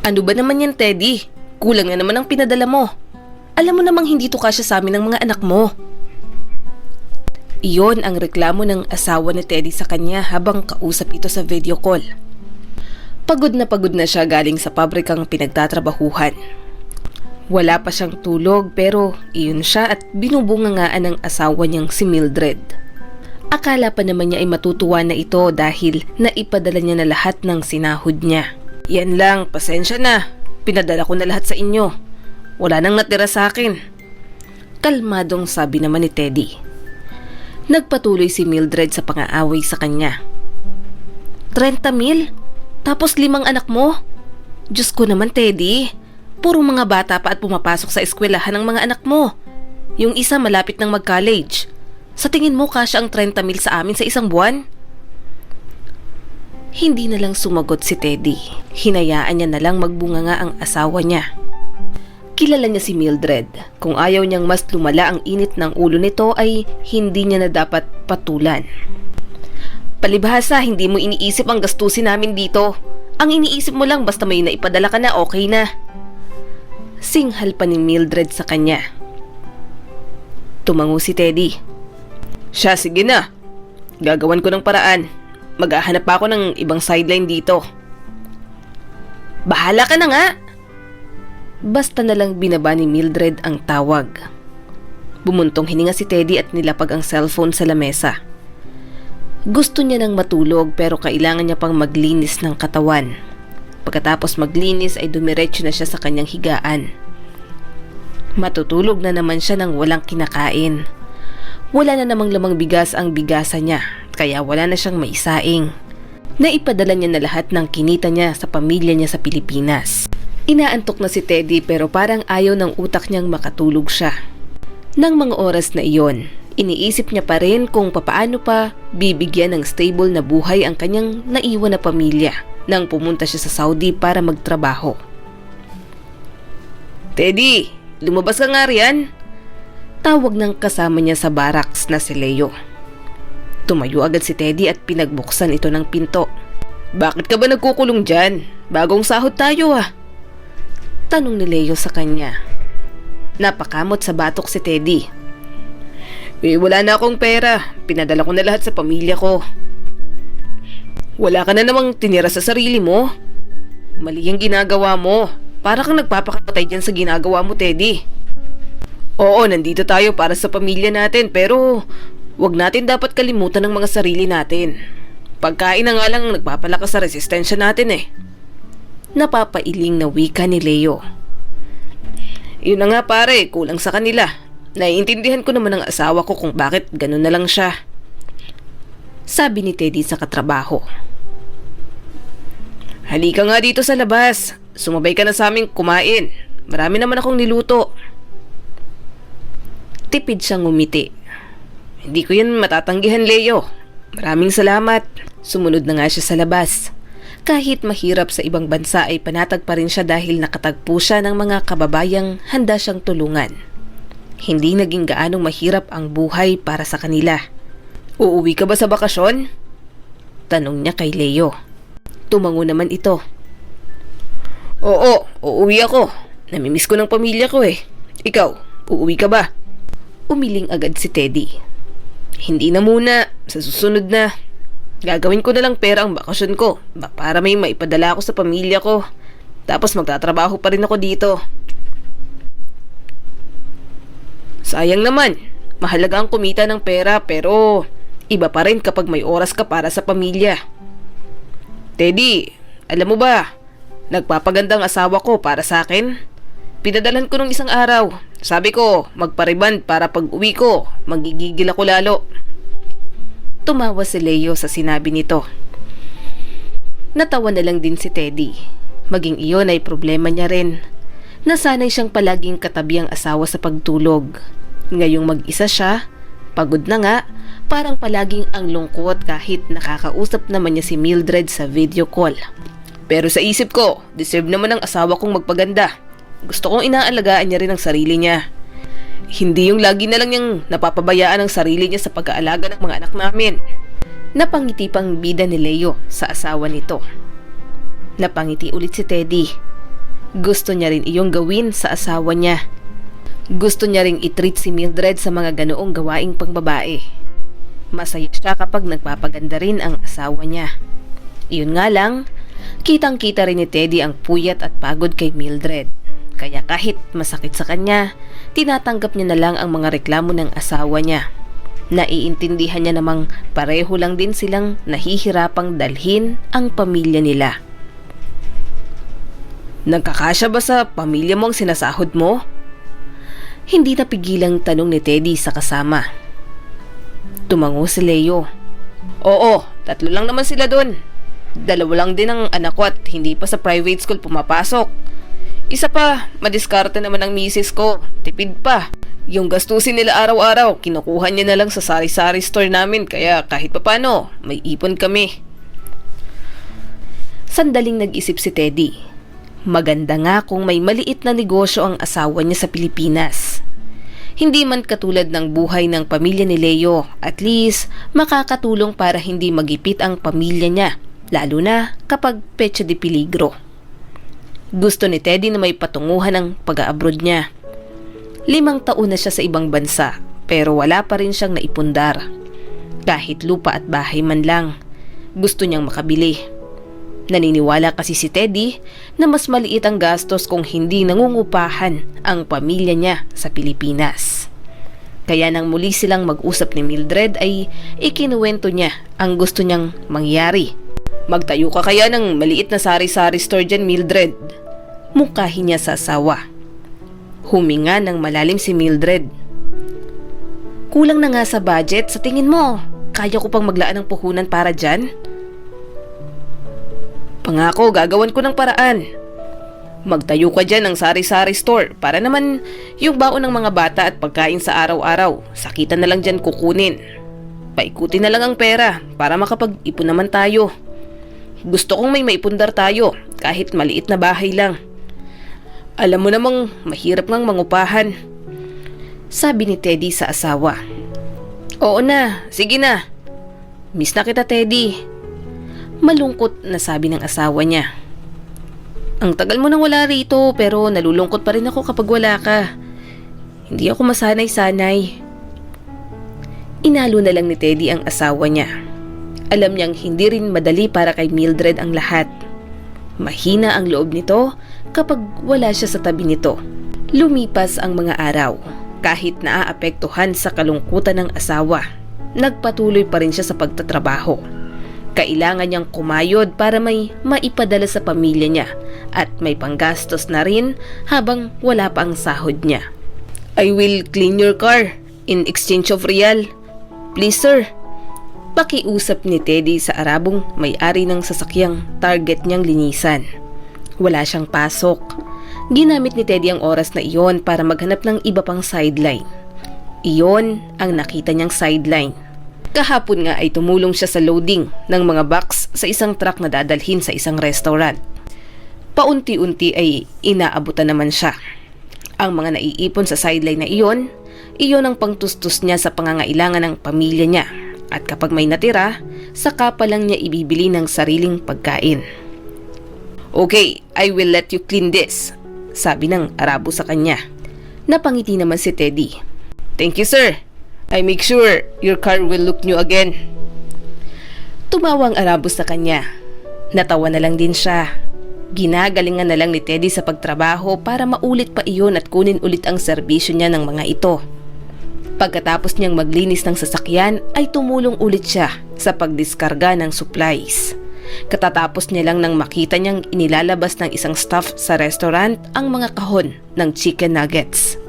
Ano ba naman yan, Teddy? Kulang na naman ang pinadala mo. Alam mo namang hindi to kasya sa amin ng mga anak mo. Iyon ang reklamo ng asawa ni Teddy sa kanya habang kausap ito sa video call. Pagod na siya galing sa pabrikang pinagtatrabahuhan. Wala pa siyang tulog pero iyon siya at binubungangaan ng asawa niyang si Mildred. Akala pa naman niya ay matutuwa na ito dahil naipadala niya na lahat ng sinahod niya. Yan lang, pasensya na. Pinadala ko na lahat sa inyo. Wala nang natira sa akin. Kalmadong sabi naman ni Teddy. Nagpatuloy si Mildred sa pang-aaway sa kanya. 30,000? Tapos 5 anak mo? Diyos ko naman, Teddy. Puro mga bata pa at pumapasok sa eskwelahan ng mga anak mo. Yung isa malapit ng mag-college. Sa tingin mo kasya ang 30,000 sa amin sa isang buwan? Hindi na lang sumagot si Teddy. Hinayaan niya na lang magbunganga ang asawa niya. Kilala niya si Mildred. Kung ayaw niyang mas lumala ang init ng ulo nito ay hindi niya na dapat patulan. Palibhasa, hindi mo iniisip ang gastusin namin dito. Ang iniisip mo lang basta may naipadala ka na, okay na. Singhal pa ni Mildred sa kanya. Tumango si Teddy. Siya, sige na. Gagawan ko ng paraan. Maghahanap pa ako ng ibang sideline dito. Bahala ka na nga. Basta na lang binaba ni Mildred ang tawag. Bumuntong hininga si Teddy at nilapag ang cellphone sa lamesa. Gusto niya nang matulog pero kailangan niya pang maglinis ng katawan. Pagkatapos maglinis ay dumiretso na siya sa kanyang higaan. Matutulog na naman siya nang walang kinakain. Wala na namang lamang bigas ang bigasa niya kaya wala na siyang maisaing. Naipadala niya na lahat ng kinita niya sa pamilya niya sa Pilipinas. Inaantok na si Teddy pero parang ayaw ng utak niyang makatulog siya. Nang mga oras na iyon, iniisip niya pa rin kung papaano pa bibigyan ng stable na buhay ang kanyang naiwan na pamilya nang pumunta siya sa Saudi para magtrabaho. Teddy, lumabas ka nga riyan. Tawag ng kasama niya sa barracks na si Leo. Tumayo agad si Teddy at pinagbuksan ito ng pinto. Bakit ka ba nagkukulong dyan? Bagong sahod tayo ah. Tanong ni Leo sa kanya. Napakamot sa batok si Teddy. Wala na akong pera. Pinadala ko na lahat sa pamilya ko. Wala ka na namang tinira sa sarili mo. Mali ang ginagawa mo. Para kang nagpapakapatay dyan sa ginagawa mo, Teddy. Oo, nandito tayo para sa pamilya natin pero wag natin dapat kalimutan ng mga sarili natin. Pagkain na nga lang nagpapalakas sa resistensya natin eh. Napapailing na wika ni Leo. Yun na nga pare, kulang sa kanila. Naiintindihan ko naman ng asawa ko kung bakit ganun na lang siya. Sabi ni Teddy sa katrabaho. Halika nga dito sa labas. Sumabay ka na sa aming kumain. Marami naman akong niluto. Tipid siyang ngumiti. Hindi ko yan matatanggihan, Leo. Maraming salamat. Sumunod na nga siya sa labas. Kahit mahirap sa ibang bansa ay panatag pa rin siya dahil nakatagpo siya ng mga kababayang handa siyang tulungan. Hindi naging gaanong mahirap ang buhay para sa kanila. Uuwi ka ba sa bakasyon? Tanong niya kay Leo. Tumango naman ito. Oo, uuwi ako. Namimiss ko ng pamilya ko eh. Ikaw, uuwi ka ba? Umiling agad si Teddy. Hindi na muna, sa susunod na. Gagawin ko na lang pera ang bakasyon ko para may maipadala ako sa pamilya ko. Tapos magtatrabaho pa rin ako dito. Sayang naman, mahalaga ang kumita ng pera pero iba pa rin kapag may oras ka para sa pamilya. Teddy, alam mo ba, nagpapagandang asawa ko para sa akin. Pinadalan ko nung isang araw. Sabi ko, magpariband para pag uwi ko, magigigil ako lalo. Tumawa si Leo sa sinabi nito. Natawa na lang din si Teddy. Maging iyon ay problema niya rin. Nasanay siyang palaging katabi ang asawa sa pagtulog. Ngayong mag-isa siya, pagod na nga, parang palaging ang lungkot kahit nakakausap naman niya si Mildred sa video call. Pero sa isip ko, deserve naman ng asawa kong magpaganda. Gusto kong inaalagaan niya rin ang sarili niya. Hindi yung lagi na lang niyang napapabayaan ang sarili niya sa pag-aalaga ng mga anak namin. Napangiti pang bida ni Leo sa asawa nito. Napangiti ulit si Teddy. Gusto niya rin iyong gawin sa asawa niya. Gusto niya ring i-treat si Mildred sa mga ganoong gawaing pangbabae. Masaya siya kapag nagpapaganda rin ang asawa niya. Iyon nga lang, kitang-kita rin ni Teddy ang puyat at pagod kay Mildred. Kaya kahit masakit sa kanya, tinatanggap niya na lang ang mga reklamo ng asawa niya. Naiintindihan niya namang pareho lang din silang nahihirapang dalhin ang pamilya nila. Nagkakasya ba sa pamilya mo ang sinasahod mo? Hindi napigilang tanong ni Teddy sa kasama. Tumango si Leo. Oo, 3 lang naman sila doon. 2 lang din ang anak ko at hindi pa sa private school pumapasok. Isa pa, madiskarte naman ang misis ko. Tipid pa. Yung gastusin nila araw-araw, kinukuha niya na lang sa sari-sari store namin kaya kahit papano, may ipon kami. Sandaling nag-isip si Teddy. Maganda nga kung may maliit na negosyo ang asawa niya sa Pilipinas. Hindi man katulad ng buhay ng pamilya ni Leo, at least makakatulong para hindi magipit ang pamilya niya, lalo na kapag petsa de peligro. Gusto ni Teddy na may patunguhan ang pag-a-abroad niya. 5 taon na siya sa ibang bansa, pero wala pa rin siyang naipundar. Kahit lupa at bahay man lang, gusto niyang makabili. Naniniwala kasi si Teddy na mas maliit ang gastos kung hindi nangungupahan ang pamilya niya sa Pilipinas. Kaya nang muli silang mag-usap ni Mildred ay ikinuwento niya ang gusto niyang mangyari. Magtayo ka kaya ng maliit na sari-sari store dyan, Mildred. Mungkahi niya sa asawa. Huminga ng malalim si Mildred. Kulang na nga sa budget, sa tingin mo, kaya ko pang maglaan ng puhunan para dyan? Pangako, gagawan ko ng paraan. Magtayo ka dyan ng sari-sari store para naman yung baon ng mga bata at pagkain sa araw-araw, sakitan na lang dyan kukunin. Paikutin na lang ang pera para makapag-ipon naman tayo. Gusto kong may maipundar tayo kahit maliit na bahay lang. Alam mo namang mahirap ngang mangupahan. Sabi ni Teddy sa asawa. Oo na, sige na. Miss na kita, Teddy. Malungkot na sabi ng asawa niya. Ang tagal mo nang wala rito pero nalulungkot pa rin ako kapag wala ka. Hindi ako masanay-sanay. Inalo na lang ni Teddy ang asawa niya. Alam niyang hindi rin madali para kay Mildred ang lahat. Mahina ang loob nito kapag wala siya sa tabi nito. Lumipas ang mga araw. Kahit naaapektuhan sa kalungkutan ng asawa, nagpatuloy pa rin siya sa pagtatrabaho. Kailangan niyang kumayod para may maipadala sa pamilya niya at may panggastos na rin habang wala pa ang sahod niya. I will clean your car in exchange of real. Please, sir. Pakiusap ni Teddy sa Arabong may-ari ng sasakyang target niyang linisan. Wala siyang pasok. Ginamit ni Teddy ang oras na iyon para maghanap ng iba pang sideline. Iyon ang nakita niyang sideline. Kahapon nga ay tumulong siya sa loading ng mga box sa isang truck na dadalhin sa isang restaurant. Paunti-unti ay inaabutan naman siya. Ang mga naiipon sa sideline na iyon ang pangtustos niya sa pangangailangan ng pamilya niya. At kapag may natira, saka pa lang niya ibibili ng sariling pagkain. Okay, I will let you clean this, sabi ng Arabo sa kanya. Napangiti naman si Teddy. Thank you, sir. I make sure your car will look new again. Tumawa ang Arabo sa kanya. Natawa na lang din siya. Ginagalingan na lang ni Teddy sa pagtrabaho para maulit pa iyon at kunin ulit ang serbisyo niya ng mga ito. Pagkatapos niyang maglinis ng sasakyan ay tumulong ulit siya sa pagdiskarga ng supplies. Katatapos niya lang nang makita niyang inilalabas ng isang staff sa restaurant ang mga kahon ng chicken nuggets.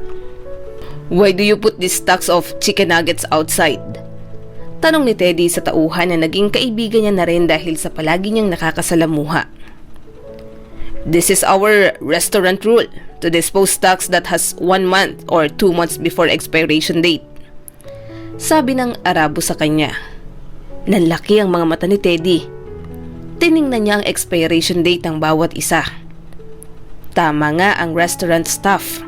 Why do you put these stacks of chicken nuggets outside? Tanong ni Teddy sa tauhan na naging kaibigan niya na rin dahil sa palagi niyang nakakasalamuha. This is our restaurant rule to dispose stocks that has 1 month or 2 months before expiration date. Sabi ng Arabo sa kanya. Nanlaki ang mga mata ni Teddy. Tiningnan niya ang expiration date ng bawat isa. Tama nga ang restaurant staff.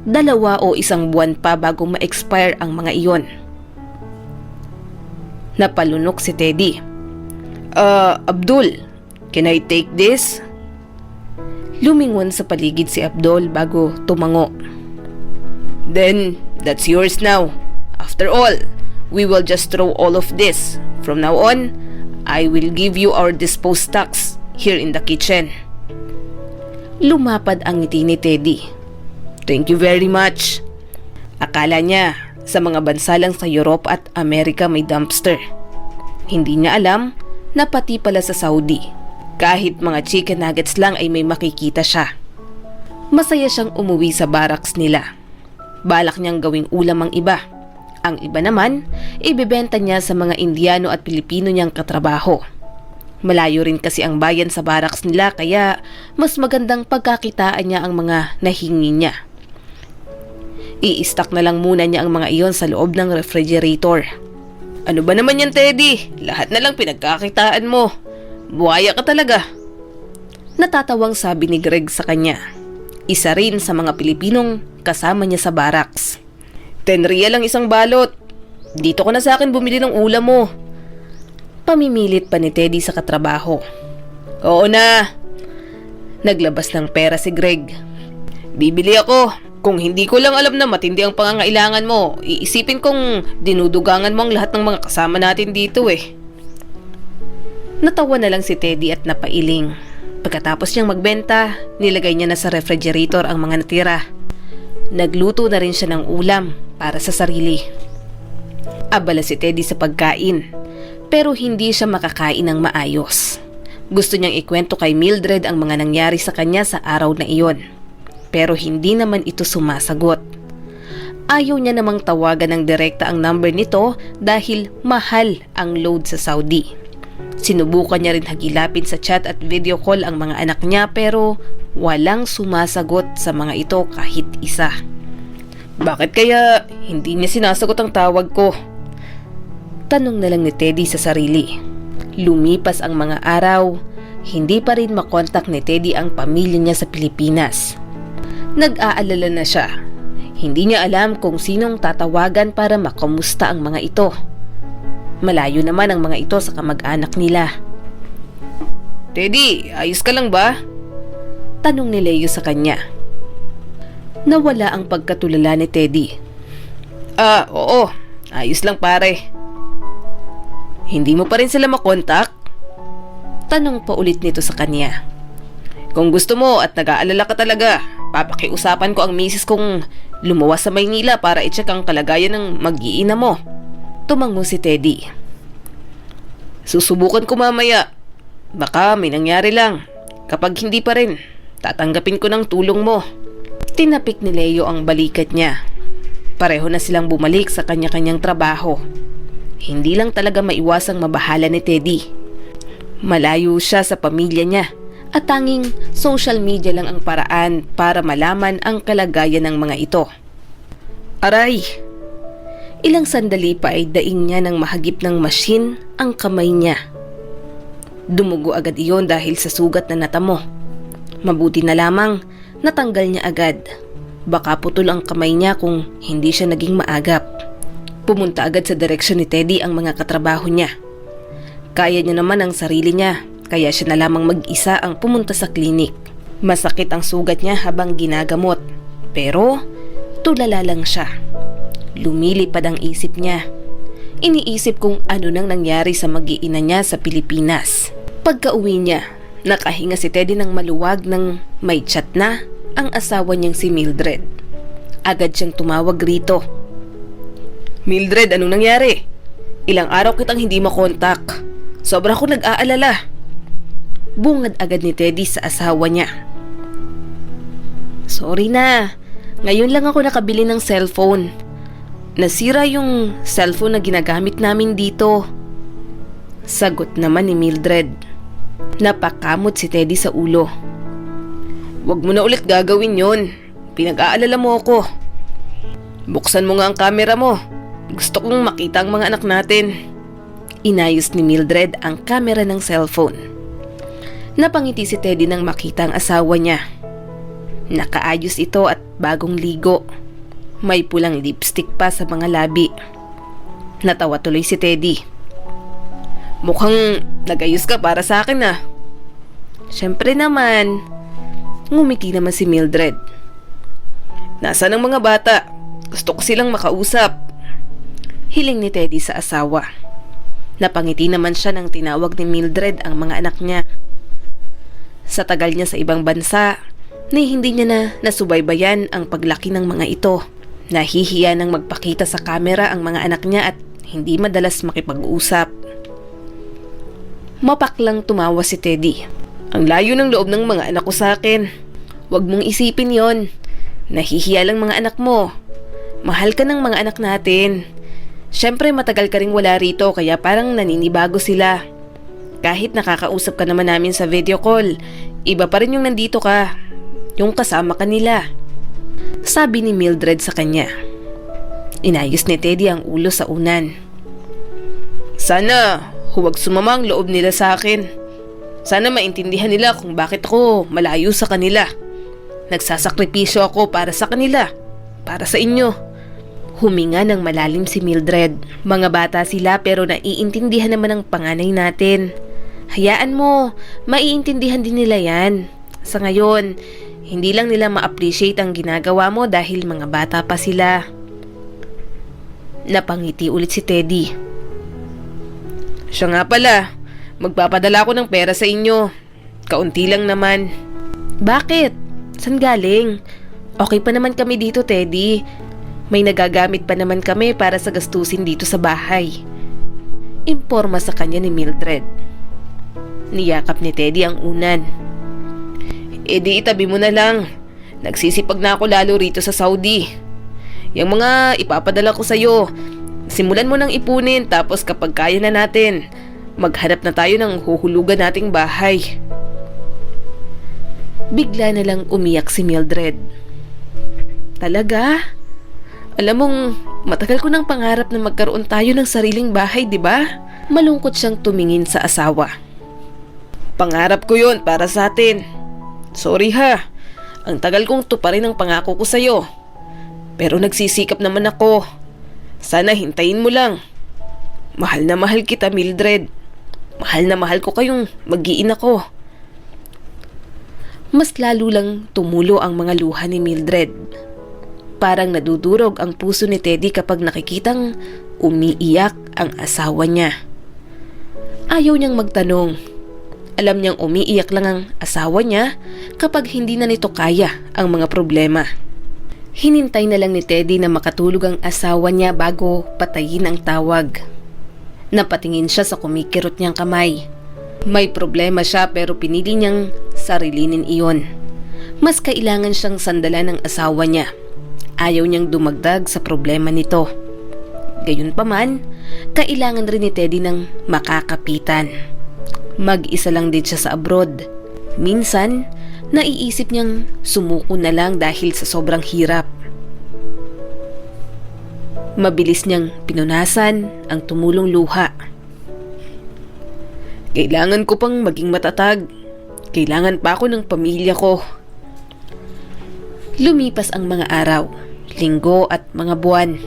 2 o 1 buwan pa bago ma-expire ang mga iyon. Napalunok si Teddy. Abdul, can I take this? Lumingon sa paligid si Abdul bago tumango. Then, that's yours now. After all, we will just throw all of this. From now on, I will give you our disposed stocks here in the kitchen. Lumapad ang ngiti ni Teddy. Thank you very much. Akala niya sa mga bansa lang sa Europe at Amerika may dumpster. Hindi niya alam na pati pala sa Saudi, kahit mga chicken nuggets lang ay may makikita siya. Masaya siyang umuwi sa barracks nila. Balak niyang gawing ulam ang iba. Ang iba naman, ibebenta niya sa mga Indiano at Pilipino niyang katrabaho. Malayo rin kasi ang bayan sa barracks nila kaya mas magandang pagkakitaan niya ang mga nahingi niya. I-stock na lang muna niya ang mga iyon sa loob ng refrigerator. Ano ba naman yan, Teddy? Lahat na lang pinagkakitaan mo. Buhaya ka talaga. Natatawang sabi ni Greg sa kanya. Isa rin sa mga Pilipinong kasama niya sa barracks. 10 real lang isang balot. Dito ka na sa akin bumili ng ulam mo. Pamimilit pa ni Teddy sa katrabaho. Oo na. Naglabas ng pera si Greg. Bibili ako. Kung hindi ko lang alam na matindi ang pangangailangan mo, iisipin kong dinudugangan mo ang lahat ng mga kasama natin dito eh. Natawa na lang si Teddy at napailing. Pagkatapos niyang magbenta, nilagay niya na sa refrigerator ang mga natira. Nagluto na rin siya ng ulam para sa sarili. Abala si Teddy sa pagkain, pero hindi siya makakain ng maayos. Gusto niyang ikwento kay Mildred ang mga nangyari sa kanya sa araw na iyon. Pero hindi naman ito sumasagot. Ayaw niya namang tawagan ng direkta ang number nito dahil mahal ang load sa Saudi. Sinubukan niya rin hagilapin sa chat at video call ang mga anak niya pero walang sumasagot sa mga ito kahit isa. Bakit kaya hindi niya sinasagot ang tawag ko? Tanong na lang ni Teddy sa sarili. Lumipas ang mga araw, hindi pa rin makontak ni Teddy ang pamilya niya sa Pilipinas. Nag-aalala na siya. Hindi niya alam kung sinong tatawagan para makamusta ang mga ito. Malayo naman ang mga ito sa kamag-anak nila. Teddy, ayos ka lang ba? Tanong ni Leo sa kanya. Nawala ang pagkatulala ni Teddy. Oo. Ayos lang pare. Hindi mo pa rin sila makontak? Tanong pa ulit nito sa kanya. Kung gusto mo at nag-aalala ka talaga, papakiusapan ko ang misis kong lumuwas sa Maynila para i-check ang kalagayan ng mag-iina mo. Tumango si Teddy. Susubukan ko mamaya. Baka may nangyari lang. Kapag hindi pa rin, tatanggapin ko ng tulong mo. Tinapik ni Leo ang balikat niya. Pareho na silang bumalik sa kanya-kanyang trabaho. Hindi lang talaga maiwasang mabahala ni Teddy. Malayo siya sa pamilya niya at tanging social media lang ang paraan para malaman ang kalagayan ng mga ito. Aray! Ilang sandali pa ay daing niya ng mahagip ng machine ang kamay niya. Dumugo agad iyon dahil sa sugat na natamo. Mabuti na lamang natanggal niya agad. Baka putol ang kamay niya kung hindi siya naging maagap. Pumunta agad sa direksyon ni Teddy ang mga katrabaho niya. Kaya niya naman ang sarili niya. Kaya siya na lamang mag-isa ang pumunta sa klinik. Masakit ang sugat niya habang ginagamot. Pero tulala lang siya. Lumilipad ang isip niya. Iniisip kung ano nang nangyari sa mag-iina niya sa Pilipinas. Pagka-uwi niya, nakahinga si Teddy ng maluwag nang may chat na ang asawa niyang si Mildred. Agad siyang tumawag rito. Mildred, anong nangyari? Ilang araw kitang hindi makontak. Sobra ko nag-aalala. Bungad agad ni Teddy sa asawa niya. Sorry na. Ngayon lang ako nakabili ng cellphone. Nasira yung cellphone na ginagamit namin dito. Sagot naman ni Mildred. Napakamot si Teddy sa ulo. Huwag mo na ulit gagawin yon. Pinag-aalala mo ako. Buksan mo nga ang camera mo. Gusto kong makita ang mga anak natin. Inayos ni Mildred ang camera ng cellphone. Napangiti si Teddy nang makita ang asawa niya. Nakaayos ito at bagong ligo. May pulang lipstick pa sa mga labi. Natawa tuloy si Teddy. Mukhang nagayos ka para sa akin ah. Siyempre naman. Ngumiti naman si Mildred. Nasaan ang mga bata? Gusto ko silang makausap. Hiling ni Teddy sa asawa. Napangiti naman siya nang tinawag ni Mildred ang mga anak niya. Sa tagal niya sa ibang bansa, hindi niya na nasubaybayan ang paglaki ng mga ito. Nahihiya nang magpakita sa kamera ang mga anak niya at hindi madalas makipag-usap. Mapaklang tumawa si Teddy. Ang layo ng loob ng mga anak ko sa akin. Huwag mong isipin yon. Nahihiya lang mga anak mo. Mahal ka ng mga anak natin. Siyempre matagal ka ring wala rito kaya parang naninibago sila. Kahit nakakausap ka naman namin sa video call, iba pa rin yung nandito ka. Yung kasama ka nila. Sabi ni Mildred sa kanya. Inayos ni Teddy ang ulo sa unan. Sana huwag sumama ang loob nila sa akin. Sana maintindihan nila kung bakit ako malayo sa kanila. Nagsasakripisyo ako para sa kanila. Para sa inyo. Huminga ng malalim si Mildred. Mga bata sila pero naiintindihan naman ang panganay natin. Hayaan mo, maiintindihan din nila yan. Sa ngayon, hindi lang nila ma-appreciate ang ginagawa mo dahil mga bata pa sila. Napangiti ulit si Teddy. Siya nga pala, magpapadala ko ng pera sa inyo. Kaunti lang naman. Bakit? San galing? Okay pa naman kami dito, Teddy. May nagagamit pa naman kami para sa gastusin dito sa bahay. Imporma sa kanya ni Mildred. Niyakap ni Teddy ang unan. E di itabi mo na lang. Nagsisipag na ako lalo rito sa Saudi. Yung mga ipapadala ko sa'yo, simulan mo nang ipunin tapos kapag kaya na natin, maghanap na tayo ng huhulugan nating bahay. Bigla na lang umiyak si Mildred. Talaga? Alam mong, matagal ko nang pangarap na magkaroon tayo ng sariling bahay, di ba? Malungkot siyang tumingin sa asawa. Pangarap ko yun para sa atin. Sorry ha, ang tagal kong tuparin ang pangako ko sa'yo. Pero nagsisikap naman ako. Sana hintayin mo lang. Mahal na mahal kita, Mildred. Mahal na mahal ko kayong mag-iina ko. Mas lalo lang tumulo ang mga luha ni Mildred. Parang nadudurog ang puso ni Teddy kapag nakikitang umiiyak ang asawa niya. Ayaw niyang magtanong. Alam niyang umiiyak lang ang asawa niya kapag hindi na nito kaya ang mga problema. Hinintay na lang ni Teddy na makatulog ang asawa niya bago patayin ang tawag. Napatingin siya sa kumikirot niyang kamay. May problema siya pero pinili niyang sarilinin iyon. Mas kailangan siyang sandalan ng asawa niya. Ayaw niyang dumagdag sa problema nito. Gayunpaman, kailangan rin ni Teddy ng makakapitan. Mag-isa lang din siya sa abroad. Minsan, naiisip niyang sumuko na lang dahil sa sobrang hirap. Mabilis niyang pinunasan ang tumulong luha. Kailangan ko pang maging matatag. Kailangan pa ako ng pamilya ko. Lumipas ang mga araw, linggo at mga buwan.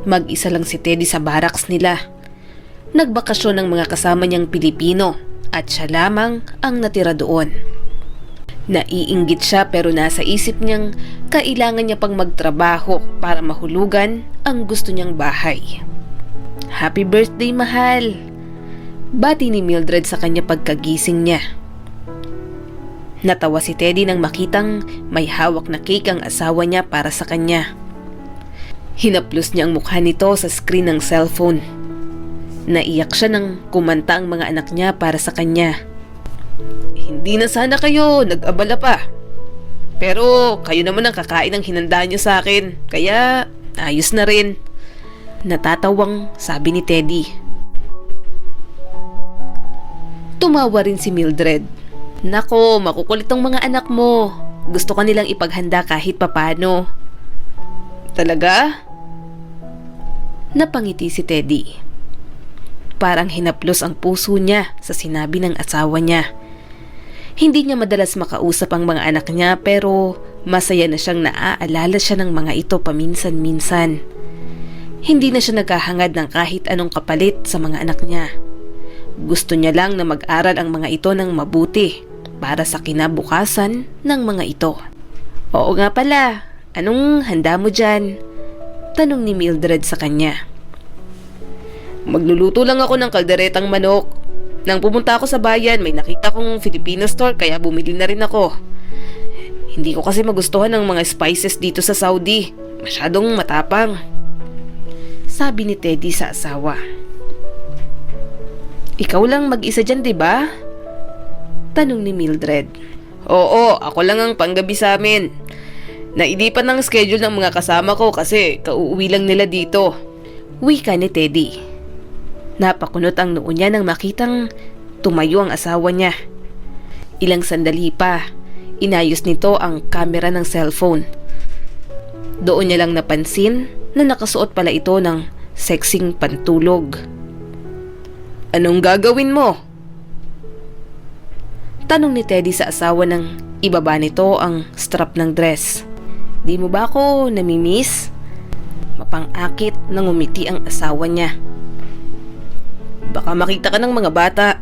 Mag-isa lang si Teddy sa barracks nila. Nagbakasyon ng mga kasama niyang Pilipino at siya lamang ang natira doon. Naiinggit siya pero nasa isip niyang kailangan niya pang magtrabaho para mahulugan ang gusto niyang bahay. Happy birthday, mahal! Bati ni Mildred sa kanya pagkagising niya. Natawa si Teddy nang makitang may hawak na cake ang asawa niya para sa kanya. Hinaplos niya ang mukha nito sa screen ng cellphone. Naiyak siya nang kumanta ang mga anak niya para sa kanya. Hindi na sana kayo nag-abala pa. Pero kayo naman ang kakain ng hinanda niyo sa akin, kaya ayos na rin. Natatawang sabi ni Teddy. Tumawa rin si Mildred. Nako, makukulit ang mga anak mo. Gusto ka nilang ipaghanda kahit papano. Talaga? Napangiti si Teddy. Parang hinaplos ang puso niya sa sinabi ng asawa niya. Hindi niya madalas makausap ang mga anak niya pero masaya na siyang naaalala siya ng mga ito paminsan-minsan. Hindi na siya naghahangad ng kahit anong kapalit sa mga anak niya. Gusto niya lang na mag-aral ang mga ito ng mabuti para sa kinabukasan ng mga ito. Oo nga pala, anong handa mo dyan? Tanong ni Mildred sa kanya. Magluluto lang ako ng kalderetang manok. Nang pumunta ako sa bayan, may nakita kong Filipino store kaya bumili na rin ako. Hindi ko kasi magustuhan ng mga spices dito sa Saudi. Masyadong matapang. Sabi ni Teddy sa asawa. Ikaw lang mag-isa dyan, diba? Tanong ni Mildred. Oo, ako lang ang panggabi sa amin. Nailipan ng schedule ng mga kasama ko kasi kauuwi lang nila dito. Wika ni Teddy. Napakunot ang noo niya nang makitang tumayo ang asawa niya. Ilang sandali pa, inayos nito ang kamera ng cellphone. Doon niya lang napansin na nakasuot pala ito ng sexing pantulog. Anong gagawin mo? Tanong ni Teddy sa asawa nang ibaba nito ang strap ng dress. Di mo ba ako namimiss? Mapang-akit na ngumiti ang asawa niya. Baka makita ka ng mga bata.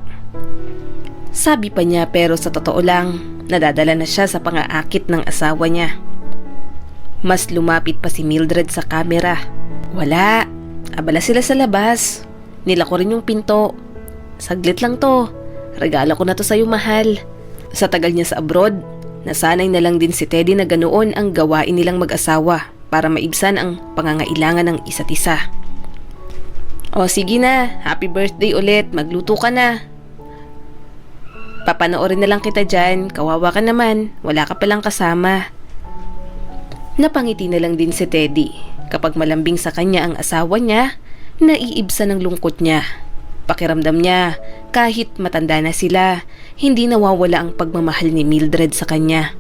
Sabi pa niya pero sa totoo lang, nadadala na siya sa pang-aakit ng asawa niya. Mas lumapit pa si Mildred sa kamera. Wala, abala sila sa labas. Nila ko rin yung pinto. Saglit lang to. Regalo ko na to sa'yo, mahal. Sa tagal niya sa abroad, nasanay na lang din si Teddy na ganoon ang gawain nilang mag-asawa para maibsan ang pangangailangan ng isa't isa. O sige na, happy birthday ulit, magluto ka na. Papanoorin na lang kita dyan, kawawa ka naman, wala ka palang kasama. Napangiti na lang din si Teddy kapag malambing sa kanya ang asawa niya. Naiibsa ng lungkot niya. Pakiramdam niya, kahit matanda na sila, hindi nawawala ang pagmamahal ni Mildred sa kanya.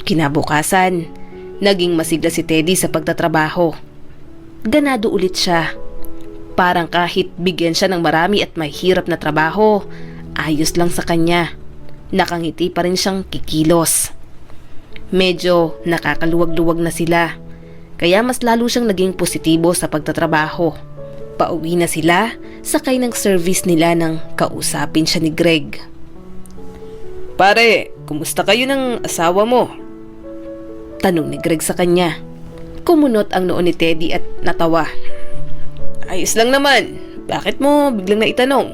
Kinabukasan, naging masigla si Teddy sa pagtatrabaho. Ganado ulit siya. Parang kahit bigyan siya ng marami at mahirap na trabaho, ayos lang sa kanya. Nakangiti pa rin siyang kikilos. Medyo nakakaluwag-luwag na sila, kaya mas lalo siyang naging positibo sa pagtatrabaho. Pauwi na sila, sakay ng service nila nang kausapin siya ni Greg. Pare, kumusta kayo ng asawa mo? Tanong ni Greg sa kanya. Kumunot ang noo ni Teddy at natawa. Ayos lang naman, bakit mo biglang naitanong?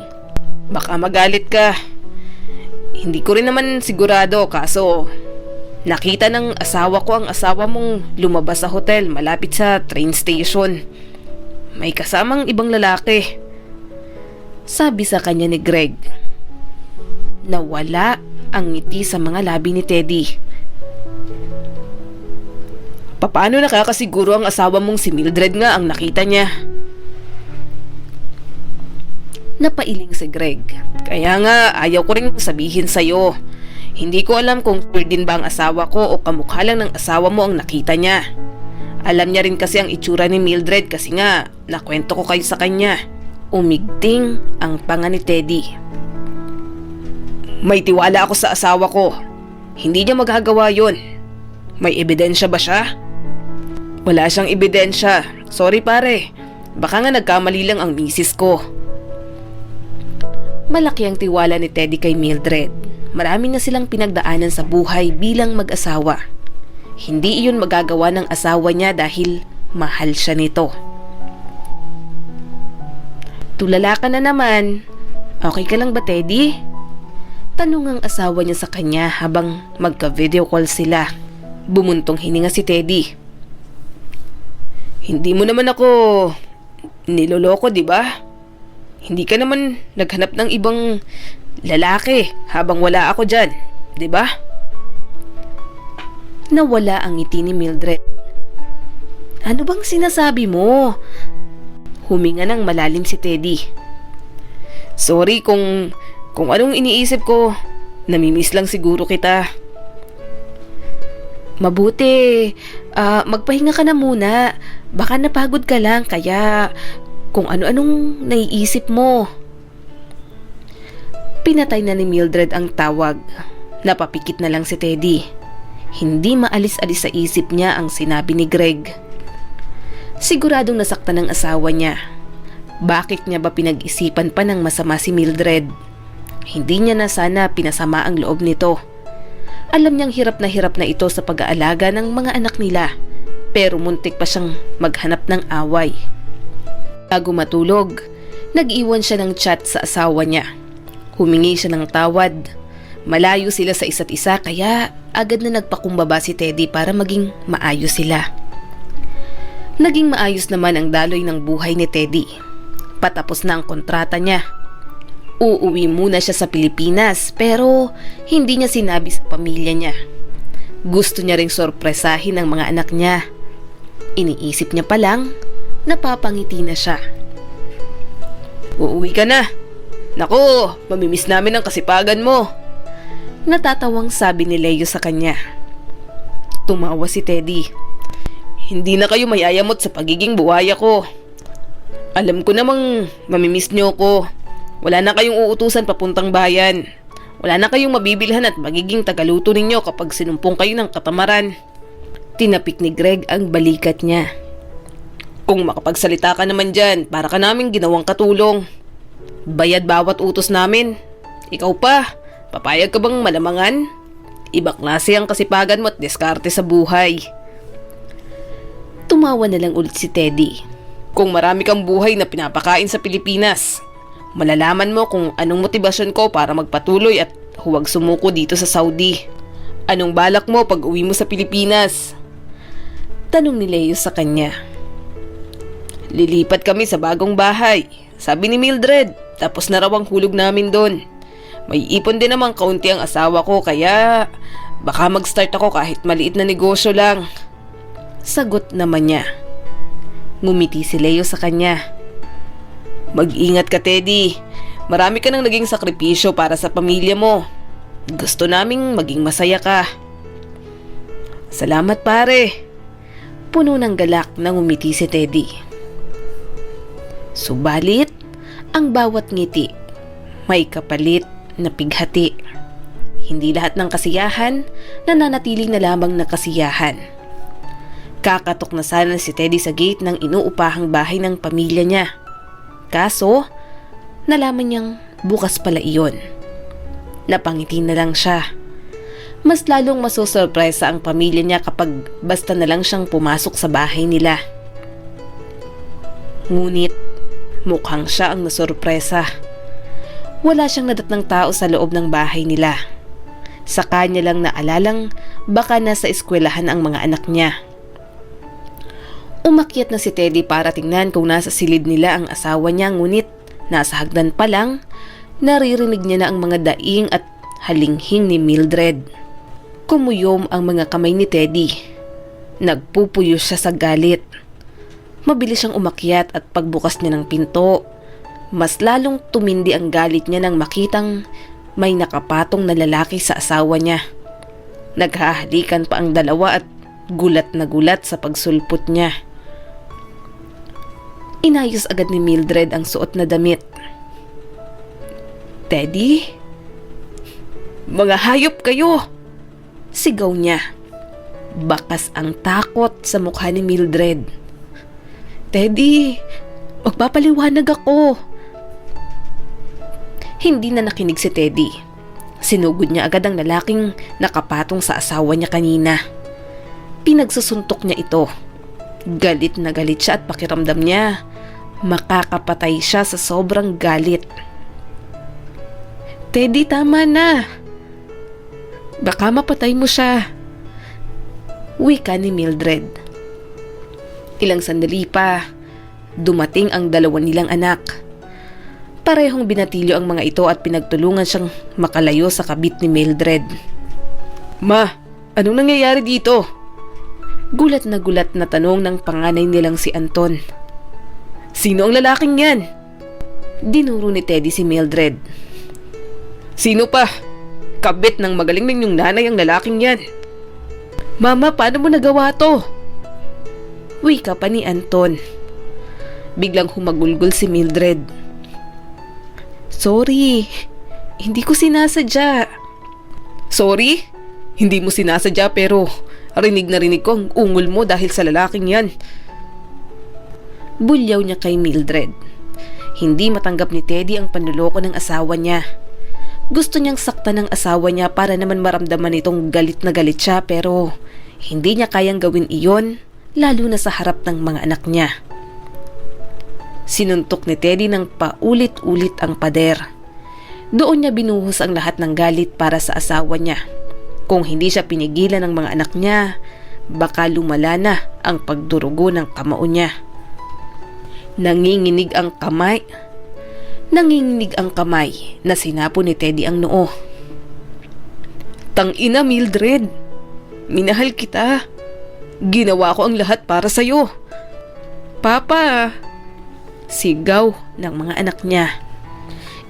Baka magalit ka. Hindi ko rin naman sigurado kaso nakita ng asawa ko ang asawa mong lumabas sa hotel malapit sa train station. May kasamang ibang lalaki. Sabi sa kanya ni Greg. Nawala ang ngiti sa mga labi ni Teddy. Paano nakakasiguro ang asawa mong si Mildred nga ang nakita niya? Napailing si Greg. Kaya nga ayaw ko rin sabihin sa'yo. Hindi ko alam kung sure din ba ang asawa ko o kamukha lang ng asawa mo ang nakita niya. Alam niya rin kasi ang itsura ni Mildred kasi nga nakwento ko kayo sa kanya. Umigting ang panga ni Teddy. May tiwala ako sa asawa ko. Hindi niya magagawa yun. May ebidensya ba siya? Wala siyang ebidensya. Sorry pare. Baka nga nagkamali lang ang misis ko. Malaki ang tiwala ni Teddy kay Mildred. Marami na silang pinagdaanan sa buhay bilang mag-asawa. Hindi iyon magagawa ng asawa niya dahil mahal siya nito. Tulala ka na naman. Okay ka lang ba, Teddy? Tanong ang asawa niya sa kanya habang magka-video call sila. Bumuntong hininga si Teddy. Hindi mo naman ako niloloko, di ba? Hindi ka naman naghanap ng ibang lalaki habang wala ako dyan, di ba? Nawala ang ngiti ni Mildred. Ano bang sinasabi mo? Huminga ng malalim si Teddy. Sorry kung anong iniisip ko. Namimiss lang siguro kita. Mabuti. Magpahinga ka na muna. Baka napagod ka lang kaya kung ano-anong naiisip mo. Pinatay na ni Mildred ang tawag. Napapikit na lang si Teddy. Hindi maalis-alis sa isip niya ang sinabi ni Greg. Siguradong nasaktan ng asawa niya. Bakit niya ba pinag-isipan pa ng masama si Mildred? Hindi niya na sana pinasama ang loob nito. Alam niyang hirap na ito sa pag-aalaga ng mga anak nila, pero muntik pa siyang maghanap ng away. Bago matulog, nag-iwan siya ng chat sa asawa niya. Humingi siya ng tawad. Malayo sila sa isa't isa kaya agad na nagpakumbaba si Teddy para maging maayos sila. Naging maayos naman ang daloy ng buhay ni Teddy. Patapos na ang kontrata niya. Uuwi muna siya sa Pilipinas pero hindi niya sinabi sa pamilya niya. Gusto niya ring sorpresahin ang mga anak niya. Iniisip niya pa lang, napapangiti na siya. Uuwi ka na. Naku, mamimiss namin ang kasipagan mo. Natatawang sabi ni Leo sa kanya. Tumawa si Teddy. Hindi na kayo mayayamot sa pagiging buhaya ko. Alam ko namang mamimiss niyo ko. Wala na kayong uutusan papuntang bayan. Wala na kayong mabibilhan at magiging tagaluto ninyo kapag sinumpong kayo ng katamaran. Tinapik ni Greg ang balikat niya. Kung makapagsalita ka naman dyan, para ka naming ginawang katulong. Bayad bawat utos namin. Ikaw pa, papayag ka bang malamangan? Ibang klase ang kasipagan mo at diskarte sa buhay. Tumawa na lang ulit si Teddy. Kung marami kang buhay na pinapakain sa Pilipinas, malalaman mo kung anong motibasyon ko para magpatuloy at huwag sumuko dito sa Saudi. Anong balak mo pag uwi mo sa Pilipinas? Tanong ni Leo sa kanya. Lilipat kami sa bagong bahay, sabi ni Mildred, tapos na raw ang hulog namin doon. May ipon din naman kaunti ang asawa ko kaya baka mag-start ako kahit maliit na negosyo lang. Sagot naman niya. Ngumiti si Leo sa kanya. Mag-ingat ka, Teddy. Marami ka nang naging sakripisyo para sa pamilya mo. Gusto naming maging masaya ka. Salamat, pare. Puno ng galak na ngumiti si Teddy. Subalit, ang bawat ngiti may kapalit na pighati. Hindi lahat ng kasiyahan nananatiling na lamang na kasiyahan. Kakatok na sana si Teddy sa gate ng inuupahang bahay ng pamilya niya. Kaso, nalaman niyang bukas pala iyon. Napangiti na lang siya. Mas lalong masusurpresa ang pamilya niya kapag basta na lang siyang pumasok sa bahay nila. Ngunit, mukhang siya ang nasurpresa. Wala siyang nadatnang tao sa loob ng bahay nila. Sa kanya lang naalalang baka nasa eskwelahan ang mga anak niya. Umakyat na si Teddy para tingnan kung nasa silid nila ang asawa niya, ngunit nasa hagdan pa lang, naririnig niya na ang mga daing at halinghing ni Mildred. Kumuyom ang mga kamay ni Teddy. Nagpupuyo siya sa galit. Mabilis siyang umakyat at pagbukas niya ng pinto, mas lalong tumindi ang galit niya nang makitang may nakapatong na lalaki sa asawa niya. Naghahalikan pa ang dalawa at gulat na gulat sa pagsulpot niya. Inayos agad ni Mildred ang suot na damit. Teddy? Mga hayop kayo! Sigaw niya. Bakas ang takot sa mukha ni Mildred. Teddy, magpapaliwanag ako. Hindi na nakinig si Teddy. Sinugod niya agad ang lalaking nakapatong sa asawa niya kanina. Pinagsusuntok niya ito. Galit na galit siya at pakiramdam niya makakapatay siya sa sobrang galit. Teddy, tama na. Baka mapatay mo siya. Wika ni Mildred. Ilang sandali pa, dumating ang dalawa nilang anak. Parehong binatilyo ang mga ito at pinagtulungan siyang makalayo sa kabit ni Mildred. Ma, anong nangyayari dito? Gulat na tanong ng panganay nilang si Anton. Sino ang lalaking yan? Dinuro ni Teddy si Mildred. Sino pa? Kabit ng magaling ninyong nanay ang lalaking yan. Mama, paano mo nagawa to? Wika pa ni Anton. Biglang humagulgol si Mildred. Sorry, hindi ko sinasadya. Sorry? Hindi mo sinasadya pero rinig na rinig ko ang ungol mo dahil sa lalaking yan. Bulyaw niya kay Mildred. Hindi matanggap ni Teddy ang panluloko ng asawa niya. Gusto niyang saktan ng asawa niya para naman maramdaman itong galit na galit siya, pero hindi niya kayang gawin iyon, lalo na sa harap ng mga anak niya. Sinuntok ni Teddy ng paulit-ulit ang pader. Doon niya binuhos ang lahat ng galit para sa asawa niya. Kung hindi siya pinigilan ng mga anak niya, baka lumala na ang pagdurugo ng kamao niya. Nanginginig ang kamay na sinapo ni Teddy ang noo. "Tangina, Mildred! Minahal kita. Ginawa ko ang lahat para sa'yo. Papa!" Sigaw ng mga anak niya.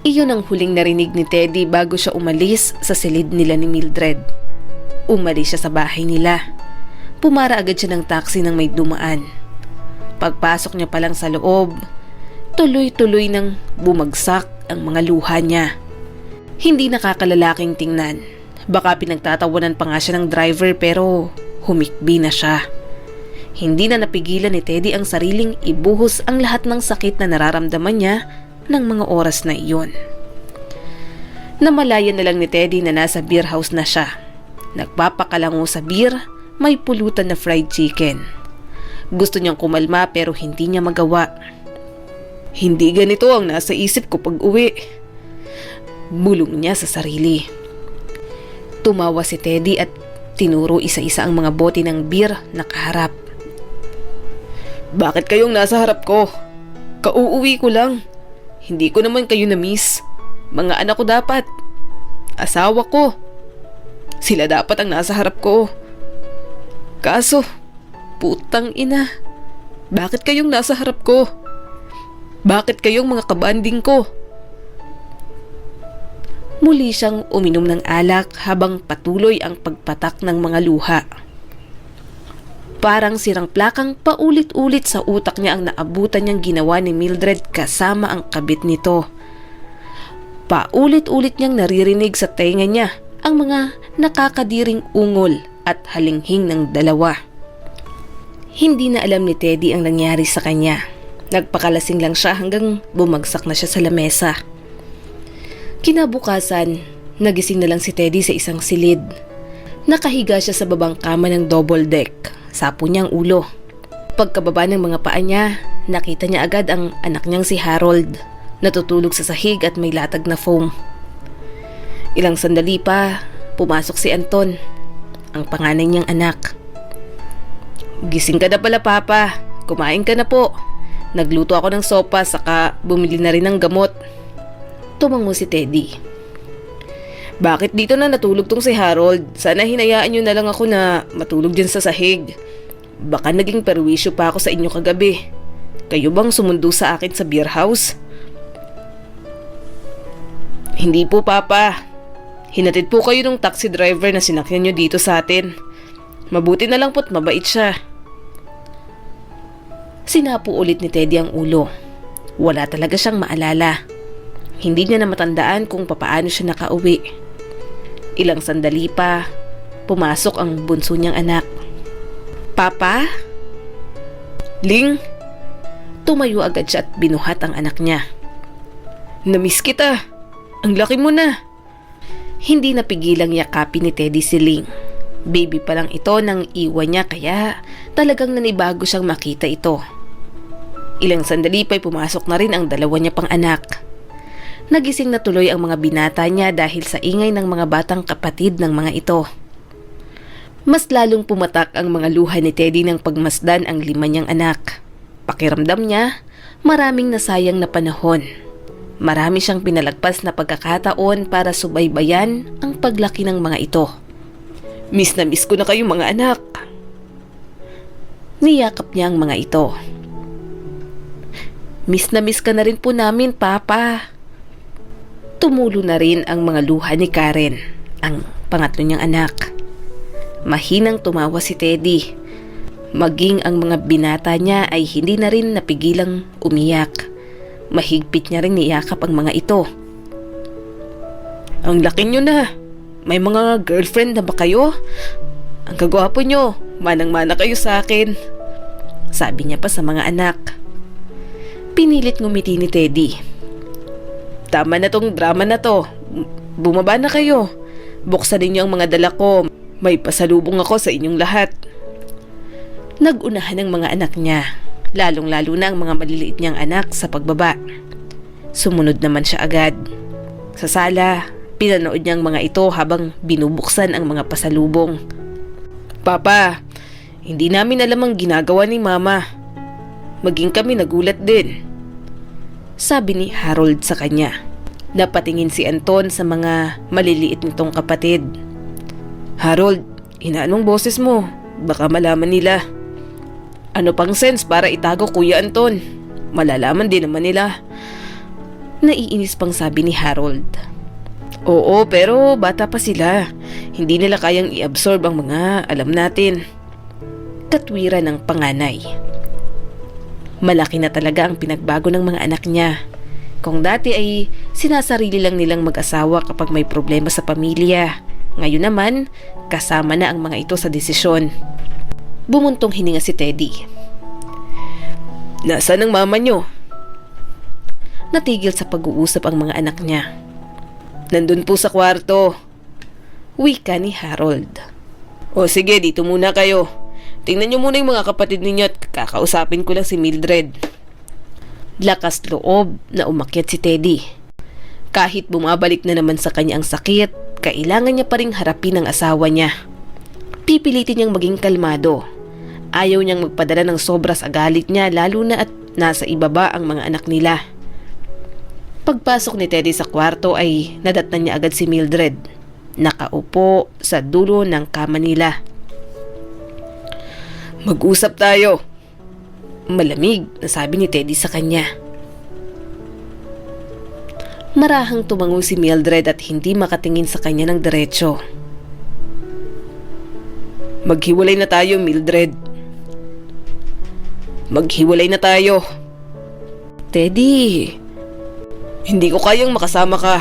Iyon ang huling narinig ni Teddy bago siya umalis sa silid nila ni Mildred. Umalis siya sa bahay nila. Pumara agad siya ng taxi nang may dumaan. Pagpasok niya pa lang sa loob, tuloy-tuloy nang bumagsak ang mga luha niya. Hindi nakakalalaking tingnan. Baka pinagtatawanan pa nga siya ng driver, pero humikbi na siya. Hindi na napigilan ni Teddy ang sariling ibuhos ang lahat ng sakit na nararamdaman niya ng mga oras na iyon. Namalayan na lang ni Teddy na nasa beer house na siya. Nagpapakalango sa beer, may pulutan na fried chicken. Gusto niyang kumalma pero hindi niya magawa. "Hindi ganito ang nasa isip ko pag uwi," bulong niya sa sarili. Tumawa si Teddy at tinuro isa-isa ang mga bote ng beer na kaharap. "Bakit kayong nasa harap ko? Kauuwi ko lang. Hindi ko naman kayo na-miss. Mga anak ko dapat. Asawa ko. Sila dapat ang nasa harap ko. Kaso, putang ina. Bakit kayong nasa harap ko? Bakit kayong mga kabanding ko?" Muli siyang uminom ng alak habang patuloy ang pagpatak ng mga luha. Parang sirang plakang paulit-ulit sa utak niya ang naabutan niyang ginawa ni Mildred kasama ang kabit nito. Paulit-ulit niyang naririnig sa tenga niya ang mga nakakadiring ungol at halinghing ng dalawa. Hindi na alam ni Teddy ang nangyari sa kanya. Nagpakalasing lang siya hanggang bumagsak na siya sa lamesa. Kinabukasan, nagising na lang si Teddy sa isang silid. Nakahiga siya sa babang kama ng double deck. Sapo niya ang ulo. Pagkababa ng mga paa niya, nakita niya agad ang anak niyang si Harold, natutulog sa sahig at may latag na foam. Ilang sandali pa, pumasok si Anton, ang panganay niyang anak. "Gising ka na pala, Papa. Kumain ka na po. Nagluto ako ng sopa, saka bumili na rin ng gamot." Tumango si Teddy. "Bakit dito na natulog tong si Harold? Sana hinayaan niyo na lang ako na matulog dyan sa sahig. Baka naging perwisyo pa ako sa inyo kagabi. Kayo bang sumundo sa akin sa beer house?" "Hindi po, Papa. Hinatid po kayo ng taxi driver na sinakyan niyo dito sa atin. Mabuti na lang po't mabait siya." Sinapo ulit ni Teddy ang ulo. Wala talaga siyang maalala. Hindi niya na matandaan kung papaano siya nakauwi. Ilang sandali pa, pumasok ang bunso niyang anak. "Papa?" "Ling?" Tumayo agad siya at binuhat ang anak niya. "Namiss kita. Ang laki mo na." Hindi napigilang yakapin ni Teddy si Ling. Baby pa lang ito nang iwan niya, kaya talagang nanibago siyang makita ito. Ilang sandali pa'y pumasok na rin ang dalawa niya pang anak. Nagising na tuloy ang mga binata niya dahil sa ingay ng mga batang kapatid ng mga ito. Mas lalong pumatak ang mga luha ni Teddy nang pagmasdan ang 5 niyang anak. Pakiramdam niya, maraming nasayang na panahon. Marami siyang pinalagpas na pagkakataon para subaybayan ang paglaki ng mga ito. "Miss na miss ko na kayong mga anak." Niyakap niya ang mga ito. "Miss na miss ka na rin po namin, Papa." Tumulo na rin ang mga luha ni Karen, ang pangatlo niyang anak. Mahinang tumawa si Teddy. Maging ang mga binata niya ay hindi na rin napigilang umiyak. Mahigpit niya rin niyakap ang mga ito. "Ang laki niyo na. May mga girlfriend na ba kayo? Ang kagwapo niyo. Manang-mana kayo sa akin." Sabi niya pa sa mga anak. Pinilit ngumiti ni Teddy. "Tama na tong drama na to. Bumaba na kayo. Buksan ninyo ang mga dala ko. May pasalubong ako sa inyong lahat. Nag-unahan ang mga anak niya, lalong-lalo na ang mga maliliit niyang anak sa pagbaba. Sumunod naman siya agad. Sa sala, pinanood niyang mga ito habang binubuksan ang mga pasalubong. Papa, hindi namin alam ang ginagawa ni Mama. Maging kami nagulat din. Sabi ni Harold sa kanya. Napatingin si Anton sa mga maliliit nitong kapatid. Harold, inaanong boses mo? Baka malaman nila. Ano pang sense para itago, Kuya Anton? Malalaman din naman nila. Naiinis pang sabi ni Harold. Oo, pero bata pa sila. Hindi nila kayang i-absorb ang mga alam natin. Katwiran ng panganay. Malaki na talaga ang pinagbago ng mga anak niya. Kung dati ay sinasarili lang nilang mag-asawa kapag may problema sa pamilya, ngayon naman kasama na ang mga ito sa desisyon. Bumuntong hininga si Teddy. Nasaan ang mama niyo? Natigil sa pag-uusap ang mga anak niya. Nandun po sa kwarto. Wika ni Harold. O sige, dito muna kayo. Tingnan niyo muna yung mga kapatid ninyo at kakausapin ko lang si Mildred. Lakas loob na umakyat si Teddy. Kahit bumabalik na naman sa kanya ang sakit, kailangan niya pa ring harapin ang asawa niya. Pipilitin niyang maging kalmado. Ayaw niyang magpadala ng sobra sa galit niya, lalo na at nasa ibaba ang mga anak nila. Pagpasok ni Teddy sa kwarto ay nadatnan niya agad si Mildred. Nakaupo sa dulo ng kama nila. Mag-usap tayo. Malamig na sabi ni Teddy sa kanya. Marahang tumango si Mildred at hindi makatingin sa kanya ng diretsyo. Maghiwalay na tayo, Mildred. Maghiwalay na tayo. Teddy, hindi ko kayang makasama ka.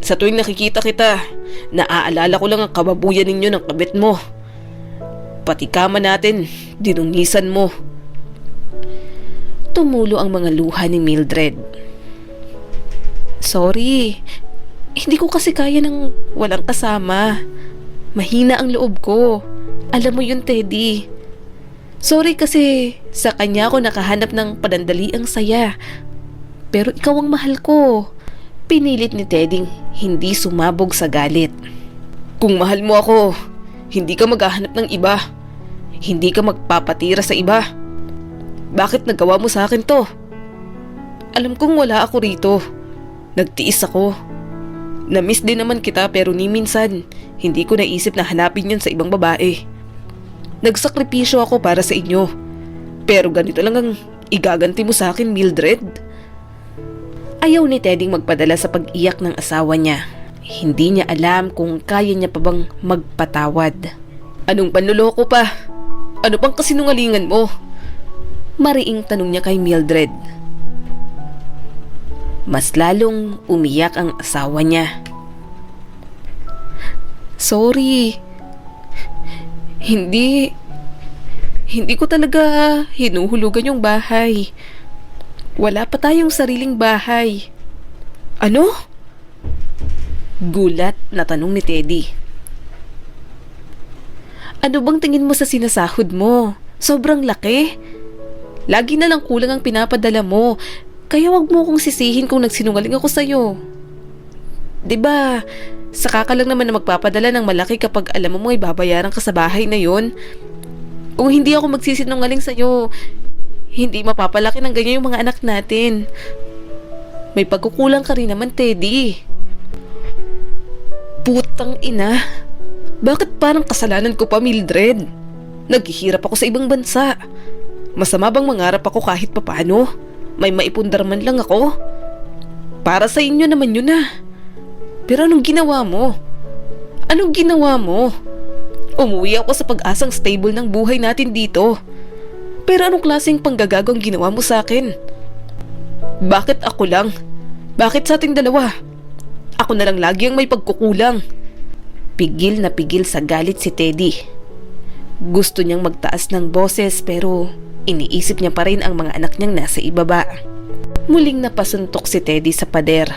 Sa tuwing nakikita kita, naaalala ko lang ang kababuyan ninyo ng kabit mo. Pati kama natin, dinungisan mo. Tumulo ang mga luha ni Mildred. Sorry, hindi ko kasi kaya ng walang kasama. Mahina ang loob ko. Alam mo yun, Teddy. Sorry kasi sa kanya ako nakahanap ng panandaliang saya. Pero ikaw ang mahal ko. Pinilit ni Teddy hindi sumabog sa galit. Kung mahal mo ako, hindi ka maghahanap ng iba. Hindi ka magpapatira sa iba. Bakit nagawa mo sa akin to? Alam kong wala ako rito. Nagtiis ako. Namiss din naman kita pero ni minsan hindi ko naisip na hanapin yun sa ibang babae. Nagsakripisyo ako para sa inyo. Pero ganito lang ang igaganti mo sa akin, Mildred. Ayaw ni Teddy magpadala sa pag-iyak ng asawa niya. Hindi niya alam kung kaya niya pa bang magpatawad. Anong panluloko pa? Ano pang kasinungalingan mo? Mariing tanong niya kay Mildred. Mas lalong umiyak ang asawa niya. Sorry. Hindi ko talaga hinuhulugan yung bahay. Wala pa tayong sariling bahay. Ano? Gulat na tanong ni Teddy. Ano bang tingin mo sa sinasahod mo? Sobrang laki. Lagi na lang kulang ang pinapadala mo. Kaya wag mo kong sisihin kung nagsinungaling ako sa'yo. 'Di ba? Saka ka lang naman na magpapadala ng malaki kapag alam mo ay babayaran ka sa bahay na yon. Kung hindi ako magsisinungaling sa'yo, hindi mapapalaki ng ganyan yung mga anak natin. May pagkukulang ka rin naman, Teddy. Putang ina. Bakit parang kasalanan ko pa, Mildred? Naghihirap ako sa ibang bansa. Masama bang mangarap ako kahit papano? May maipundar man lang ako? Para sa inyo naman yun ah. Pero anong ginawa mo? Anong ginawa mo? Umuwi ako sa pag-asang stable ng buhay natin dito. Pero anong klaseng panggagago ang ginawa mo sa akin? Bakit ako lang? Bakit sa ating dalawa? Ako na lang lagi ang may pagkukulang. Pigil na pigil sa galit si Teddy. Gusto niyang magtaas ng boses pero iniisip niya pa rin ang mga anak niyang nasa ibaba. Muling napasuntok si Teddy sa pader.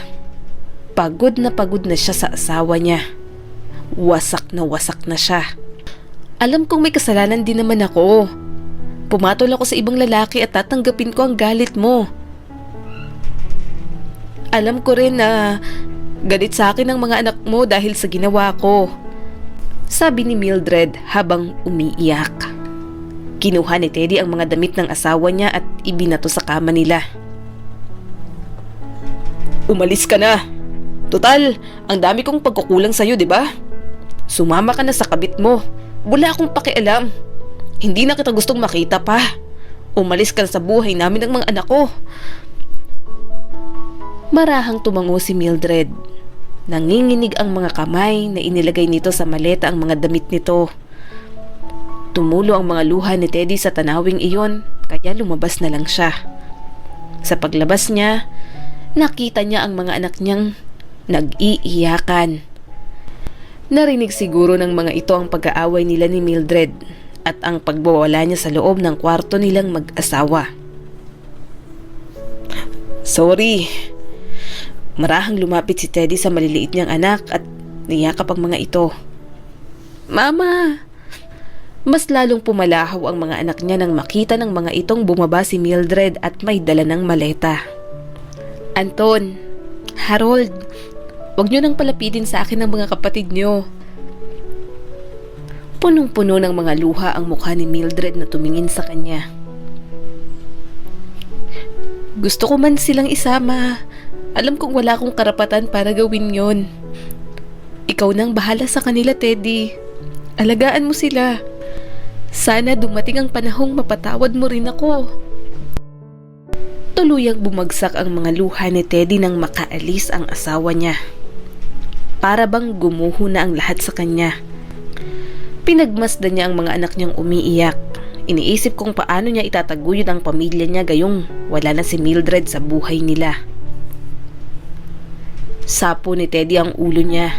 Pagod na siya sa asawa niya. Wasak na siya. Alam kong may kasalanan din naman ako. Pumatol ako sa ibang lalaki at tatanggapin ko ang galit mo. Alam ko rin na galit sa akin ang mga anak mo dahil sa ginawa ko. Sabi ni Mildred habang umiiyak. Kinuha ni Teddy ang mga damit ng asawa niya at ibinato sa kama nila. Umalis ka na. Total, ang dami kong pagkukulang sa'yo, di ba? Sumama ka na sa kabit mo. Wala akong pakialam. Hindi na kita gustong makita pa. Umalis ka na sa buhay namin ng mga anak ko. Marahang tumango si Mildred. Nanginginig ang mga kamay na inilagay nito sa maleta ang mga damit nito. Tumulo ang mga luha ni Teddy sa tanawing iyon, kaya lumabas na lang siya. Sa paglabas niya, nakita niya ang mga anak niyang nag-iiyakan. Narinig siguro ng mga ito ang pag-aaway nila ni Mildred at ang pagbawala niya sa loob ng kwarto nilang mag-asawa. Sorry. Marahang lumapit si Teddy sa maliliit niyang anak at niyakap ang mga ito. Mama! Mas lalong pumalahaw ang mga anak niya nang makita ng mga itong bumaba si Mildred at may dala ng maleta. Anton, Harold, huwag niyo nang palapitin sa akin ang mga kapatid niyo. Punong-puno ng mga luha ang mukha ni Mildred na tumingin sa kanya. Gusto ko man silang isama. Alam kong wala akong karapatan para gawin yon. Ikaw nang bahala sa kanila, Teddy. Alagaan mo sila. Sana dumating ang panahong mapatawad mo rin ako. Tuluyang bumagsak ang mga luha ni Teddy nang makaalis ang asawa niya. Para bang gumuho na ang lahat sa kanya. Pinagmasdan niya ang mga anak niyang umiiyak. Iniisip kung paano niya itataguyod ang pamilya niya gayong wala na si Mildred sa buhay nila. Sapo ni Teddy ang ulo niya.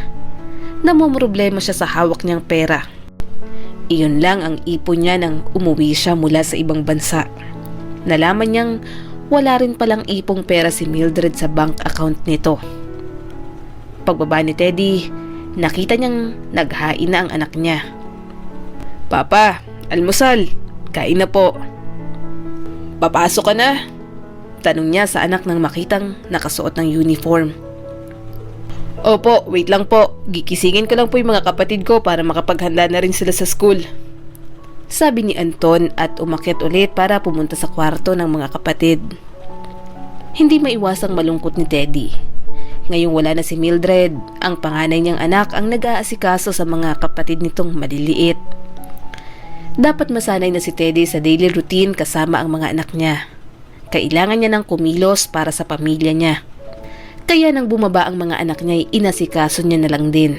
Namomroblema siya sa hawak niyang pera. Iyon lang ang ipon niya nang umuwi siya mula sa ibang bansa. Nalaman niyang wala rin palang ipong pera si Mildred sa bank account nito. Pagbaba ni Teddy, nakita niyang naghain na ang anak niya. Papa, almusal. Kain na po. Papasok ka na? Tanong niya sa anak nang makitang nakasuot ng uniform. Opo, wait lang po. Gikisingin ko lang po yung mga kapatid ko para makapaghanda na rin sila sa school. Sabi ni Anton at umakyat ulit para pumunta sa kwarto ng mga kapatid. Hindi maiwasang malungkot ni Teddy. Ngayong wala na si Mildred, ang panganay niyang anak ang nag-aasikaso sa mga kapatid nitong maliliit. Dapat masanay na si Teddy sa daily routine kasama ang mga anak niya. Kailangan niya ng kumilos para sa pamilya niya. Kaya nang bumaba ang mga anak niya, inasikaso niya na lang din.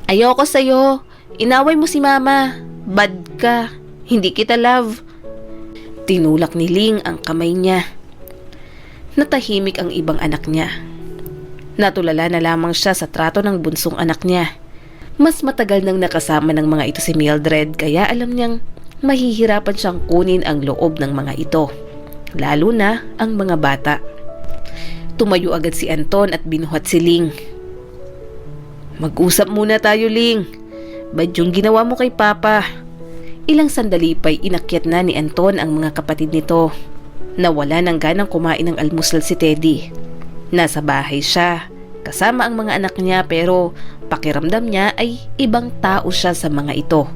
Ayoko sa'yo. Inaway mo si mama. Bad ka. Hindi kita love. Tinulak ni Ling ang kamay niya. Natahimik ang ibang anak niya. Natulala na lamang siya sa trato ng bunsong anak niya. Mas matagal nang nakasama ng mga ito si Mildred kaya alam niyang mahihirapan siyang kunin ang loob ng mga ito. Lalo na ang mga bata. Tumayo agad si Anton at binuhat si Ling. Mag-usap muna tayo, Ling. Bad yung ginawa mo kay Papa. Ilang sandali pa'y inakyat na ni Anton ang mga kapatid nito. Nawala ng ganang kumain ng almusal si Teddy. Nasa bahay siya, kasama ang mga anak niya pero pakiramdam niya ay ibang tao siya sa mga ito.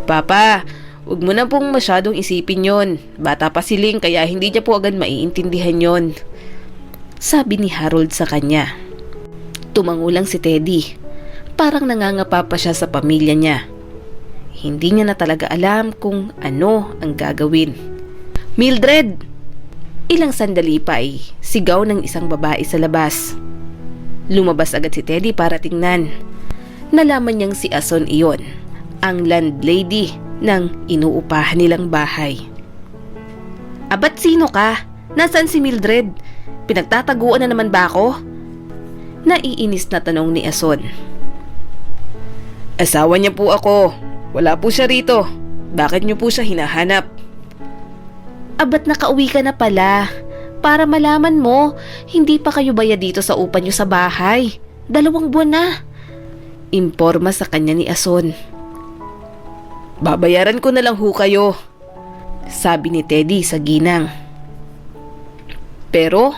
Papa, huwag mo na pong masyadong isipin yon. Bata pa si Ling kaya hindi niya po agad maiintindihan yon. Sabi ni Harold sa kanya. Tumango lang si Teddy. Parang nangangapa pa siya sa pamilya niya. Hindi niya na talaga alam kung ano ang gagawin. Mildred! Ilang sandali pa ay sigaw ng isang babae sa labas. Lumabas agad si Teddy para tingnan. Nalaman niyang si Ason iyon, ang landlady ng inuupahan nilang bahay. Abat sino ka? Nasaan si Mildred? Pinagtataguan na naman ba ako? Naiinis na tanong ni Ason. Asawa niya po ako. Wala po siya rito. Bakit niyo po siya hinahanap? Abat nakauwi ka na pala. Para malaman mo, hindi pa kayo bayad dito sa upa nyo sa bahay. 2 buwan na. Imporma sa kanya ni Ason. Babayaran ko na lang ho kayo, sabi ni Teddy sa ginang. Pero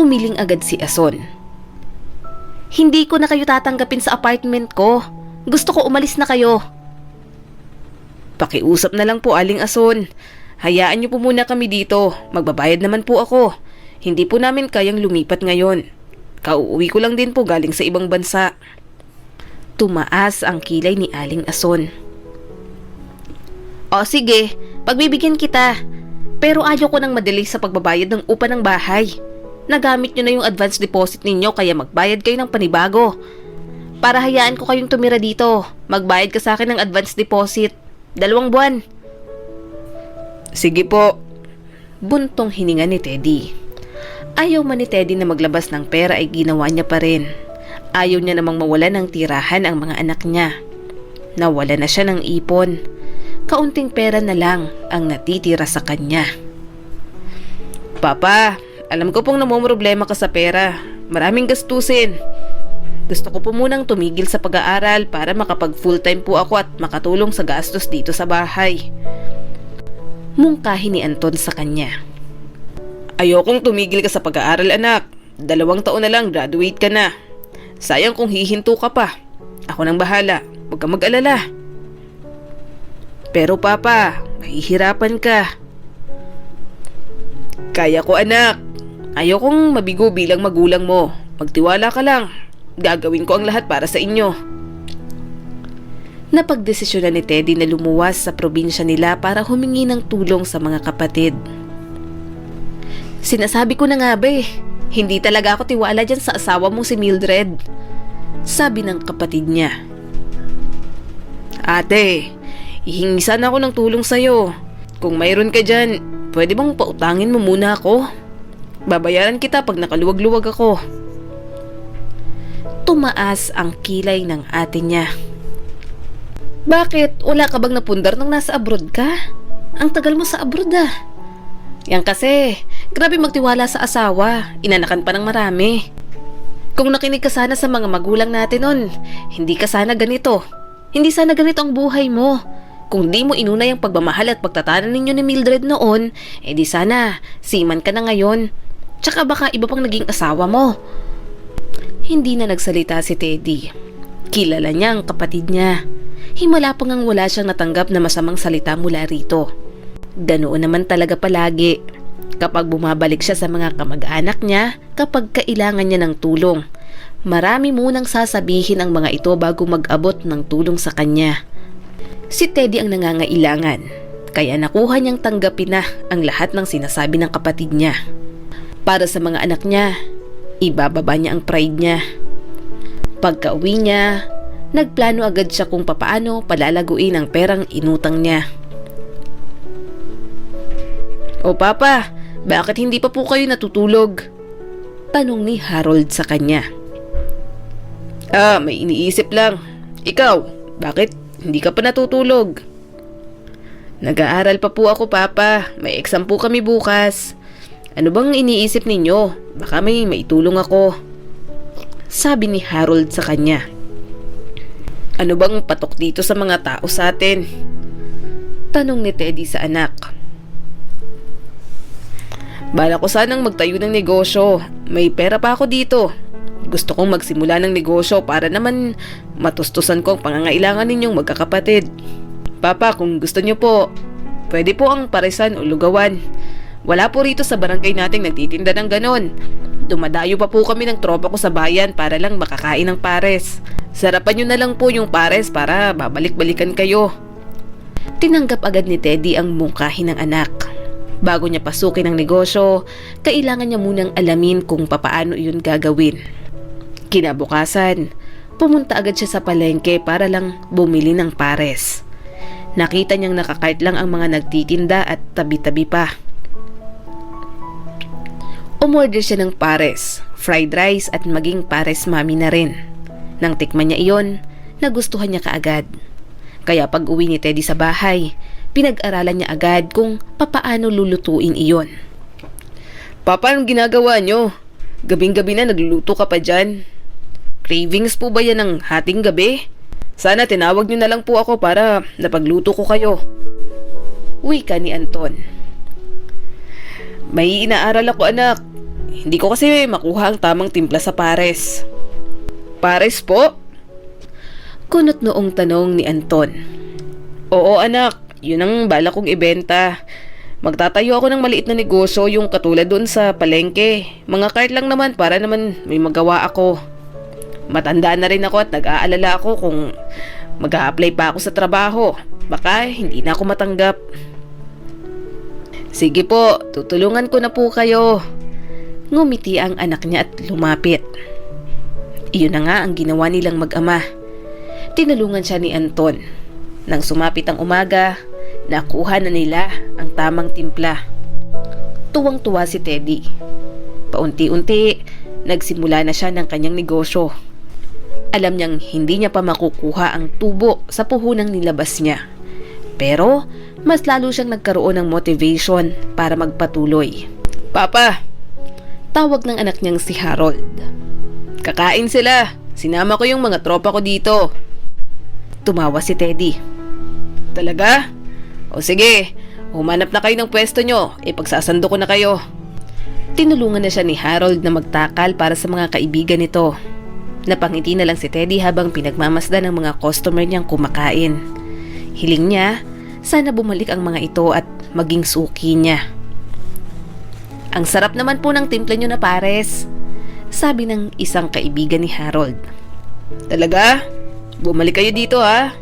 umiling agad si Ason. Hindi ko na kayo tatanggapin sa apartment ko. Gusto ko umalis na kayo. Pakiusap na lang po, Aling Ason. Hayaan niyo po muna kami dito. Magbabayad naman po ako. Hindi po namin kayang lumipat ngayon. Kauuwi ko lang din po galing sa ibang bansa. Tumaas ang kilay ni Aling Ason. O sige, pagbibigyan kita. Pero ayaw ko nang madelay sa pagbabayad ng upa ng bahay. Nagamit nyo na yung advance deposit ninyo kaya magbayad kayo ng panibago. Para hayaan ko kayong tumira dito, magbayad ka sa akin ng advance deposit. 2 buwan. Sige po. Buntong hininga ni Teddy. Ayaw man ni Teddy na maglabas ng pera ay ginawa niya pa rin. Ayaw niya namang mawala ng tirahan ang mga anak niya. Nawala na siya ng ipon. Kaunting pera na lang ang natitira sa kanya. Papa, alam ko pong namumroblema ka sa pera. Maraming gastusin. Gusto ko po munang tumigil sa pag-aaral para makapag full-time po ako at makatulong sa gastos dito sa bahay. Mungkahi ni Anton sa kanya. Ayokong tumigil ka sa pag-aaral, anak. 2 taon na lang, graduate ka na. Sayang kung hihinto ka pa. Ako nang bahala. Huwag kang mag-alala. Pero papa, mahihirapan ka. Kaya ko, anak. Ayokong mabigo bilang magulang mo. Magtiwala ka lang. Gagawin ko ang lahat para sa inyo. Napagdesisyonan ni Teddy na lumuwas sa probinsya nila para humingi ng tulong sa mga kapatid. Sinasabi ko na nga ba hindi talaga ako tiwala dyan sa asawa mong si Mildred, sabi ng kapatid niya. Ate, hihingi sana ako ng tulong sa'yo. Kung mayroon ka dyan, pwede bang pautangin mo muna ako? Babayaran kita pag nakaluwag-luwag ako. Tumaas ang kilay ng ate niya. Bakit? Wala ka bang napundar nung nasa abroad ka? Ang tagal mo sa abroad ah. Yan kasi, grabe magtiwala sa asawa. Inanakan pa ng marami. Kung nakinig ka sana sa mga magulang natin nun, hindi ka sana ganito. Hindi sana ganito ang buhay mo. Kung di mo inuna yung pagmamahal at pagtatanan ninyo ni Mildred noon, di sana, siman ka na ngayon. Tsaka baka iba pang naging asawa mo. Hindi na nagsalita si Teddy. Kilala niya ang kapatid niya. Himala pa ngang wala siyang natanggap na masamang salita mula rito. Ganoon naman talaga palagi. Kapag bumabalik siya sa mga kamag-anak niya, kapag kailangan niya ng tulong, marami munang sasabihin ang mga ito bago mag-abot ng tulong sa kanya. Si Teddy ang nangangailangan, kaya nakuha niyang tanggapin na ang lahat ng sinasabi ng kapatid niya. Para sa mga anak niya, ibababa niya ang pride niya. Pagka-uwi niya, nagplano agad siya kung papaano palalaguin ang perang inutang niya. O papa, bakit hindi pa po kayo natutulog? Tanong ni Harold sa kanya. May iniisip lang. Ikaw, bakit hindi ka pa natutulog? Nag-aaral pa po ako, papa. May exam po kami bukas. Ano bang iniisip ninyo? Baka may maitulong ako. Sabi ni Harold sa kanya. Ano bang patok dito sa mga tao sa atin? Tanong ni Teddy sa anak. Bala ko sanang magtayo ng negosyo. May pera pa ako dito. Gusto kong magsimula ng negosyo para naman matustusan ko ang pangangailangan ninyong magkakapatid. Papa, kung gusto niyo po, pwede po ang paresan o lugawan. Wala po rito sa barangay nating nagtitinda ng ganon. Dumadayo pa po kami ng tropa ko sa bayan para lang makakain ng pares. Sarapan nyo na lang po yung pares para babalik-balikan kayo. Tinanggap agad ni Teddy ang mungkahi ng anak. Bago niya pasukin ang negosyo, kailangan niya munang alamin kung papaano iyon gagawin. Kinabukasan, pumunta agad siya sa palengke para lang bumili ng pares. Nakita niyang nakakart lang ang mga nagtitinda at tabi-tabi pa. Umorder siya ng pares, fried rice at maging pares mami na rin. Nang tikman niya iyon, nagustuhan niya kaagad. Kaya pag uwi ni Teddy sa bahay, pinag-aralan niya agad kung papaano lulutuin iyon. Papa, anong ginagawa nyo? Gabing-gabi na nagluluto ka pa dyan. Cravings po ba yan ng hating gabi? Sana tinawag nyo na lang po ako para napagluto ko kayo. Wika ni Anton. May inaaral ako, anak. Hindi ko kasi makuha ang tamang timpla sa pares. Pares po? Kunot noong tanong ni Anton. Oo anak, yun ang bala kong ibenta. Magtatayo ako ng maliit na negosyo, yung katulad doon sa palengke. Mga cart lang naman para naman may magawa ako. Matanda na rin ako at nag-aalala ako kung mag-a-apply pa ako sa trabaho. Baka hindi na ako matanggap. Sige po, tutulungan ko na po kayo. Ngumiti ang anak niya at lumapit. Iyon na nga ang ginawa nilang mag-ama. Tinulungan siya ni Anton. Nang sumapit ang umaga, nakuha na nila ang tamang timpla. Tuwang-tuwa si Teddy. Paunti-unti, nagsimula na siya ng kanyang negosyo. Alam niyang hindi niya pa makukuha ang tubo sa puhunang nilabas niya. Pero, mas lalo siyang nagkaroon ng motivation para magpatuloy. Papa! Tawag ng anak niyang si Harold. Kakain sila. Sinama ko yung mga tropa ko dito. Tumawa si Teddy. Talaga? O sige, humanap na kayo ng pwesto nyo. Ipagsasando ko na kayo. Tinulungan na siya ni Harold na magtakal para sa mga kaibigan nito. Napangiti na lang si Teddy habang pinagmamasdan ng mga customer niyang kumakain. Hiling niya, sana bumalik ang mga ito at maging suki niya. Ang sarap naman po ng timpla niyo na pares, sabi ng isang kaibigan ni Harold. Talaga? Bumalik kayo dito ha?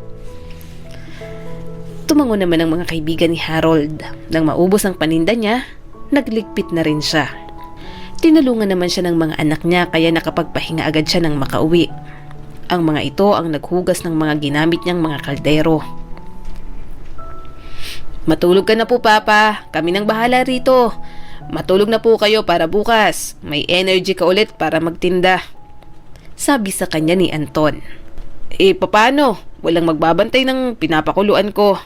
Tumango naman ang mga kaibigan ni Harold. Nang maubos ang paninda niya, nagligpit na rin siya. Tinulungan naman siya ng mga anak niya kaya nakapagpahinga agad siya nang makauwi. Ang mga ito ang naghugas ng mga ginamit niyang mga kaldero. Matulog ka na po Papa, kami nang bahala rito. Matulog na po kayo para bukas. May energy ka ulit para magtinda. Sabi sa kanya ni Anton. Paano? Walang magbabantay ng pinapakuluan ko.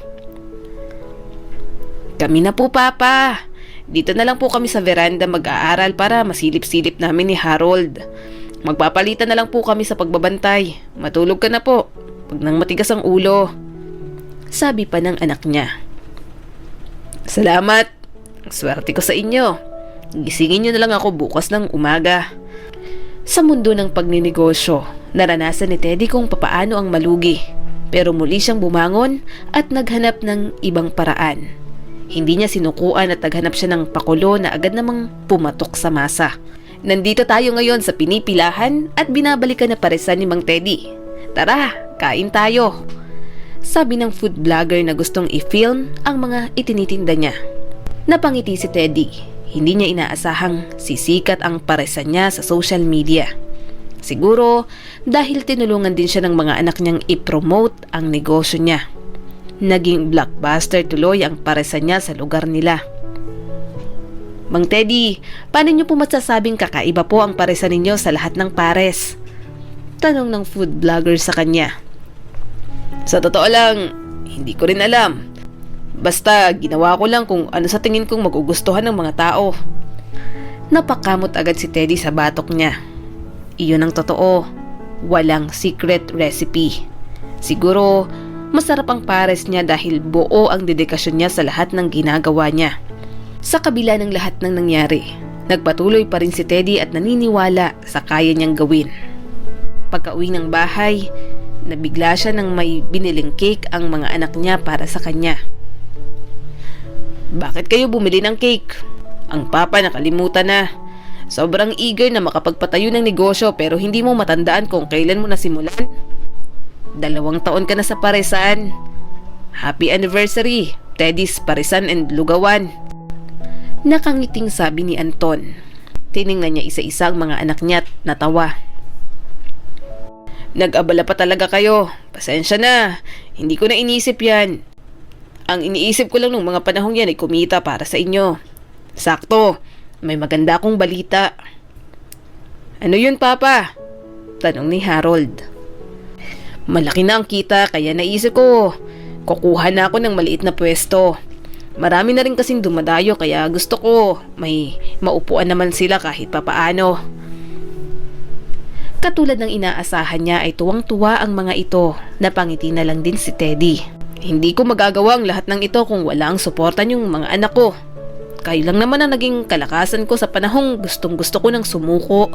Kami na po Papa. Dito na lang po kami sa veranda mag-aaral para masilip-silip namin ni Harold. Magpapalitan na lang po kami sa pagbabantay. Matulog ka na po. Pag nang matigas ang ulo. Sabi pa ng anak niya. Salamat. Swerte ko sa inyo. Gisingin niyo na lang ako bukas ng umaga. Sa mundo ng pagninegosyo, naranasan ni Teddy kung papaano ang malugi. Pero muli siyang bumangon at naghanap ng ibang paraan. Hindi niya sinukuan at naghanap siya ng pakulo na agad namang pumatok sa masa. Nandito tayo ngayon sa pinipilahan at binabalikan na paresan ni Mang Teddy. Tara, kain tayo. Sabi ng food vlogger na gustong i-film ang mga itinitinda niya. Napangiti si Teddy. Hindi niya inaasahang sisikat ang paresan niya sa social media. Siguro dahil tinulungan din siya ng mga anak niyang i-promote ang negosyo niya. Naging blockbuster tuloy ang paresan niya sa lugar nila. Mang Teddy, paano niyo po masasabing kakaiba po ang paresan ninyo sa lahat ng pares? Tanong ng food vlogger sa kanya. Sa totoo lang, hindi ko rin alam. Basta ginawa ko lang kung ano sa tingin kong magugustuhan ng mga tao. Napakamot agad si Teddy sa batok niya. Iyon ang totoo. Walang secret recipe. Siguro, masarap ang pares niya dahil buo ang dedikasyon niya sa lahat ng ginagawa niya. Sa kabila ng lahat ng nangyari, nagpatuloy pa rin si Teddy at naniniwala sa kaya niyang gawin. Pagka-uwi ng bahay, nabigla siya nang may biniling cake ang mga anak niya para sa kanya. Bakit kayo bumili ng cake? Ang papa nakalimutan na. Sobrang eager na makapagpatayo ng negosyo pero hindi mo matandaan kung kailan mo nasimulan. 2 taon ka na sa paresan. Happy anniversary, Teddy's Paresan and Lugawan. Nakangiting sabi ni Anton. Tiningnan niya isa-isa ang mga anak niya at natawa. Nag-abala pa talaga kayo. Pasensya na. Hindi ko na inisip yan. Ang iniisip ko lang nung mga panahong yan ay kumita para sa inyo. Sakto. May maganda akong balita. Ano yun, Papa? Tanong ni Harold. Malaki na ang kita kaya naisip ko, kukuha na ako ng maliit na pwesto. Marami na rin kasing dumadayo kaya gusto ko may Maupuan naman sila kahit papaano. Katulad ng inaasahan niya ay tuwang-tuwa ang mga ito. Napangiti na lang din si Teddy. Hindi ko magagawa ang lahat ng ito kung wala ang suporta niyong mga anak ko. Kayo lang naman ang naging kalakasan ko sa panahong gustong-gusto ko ng sumuko.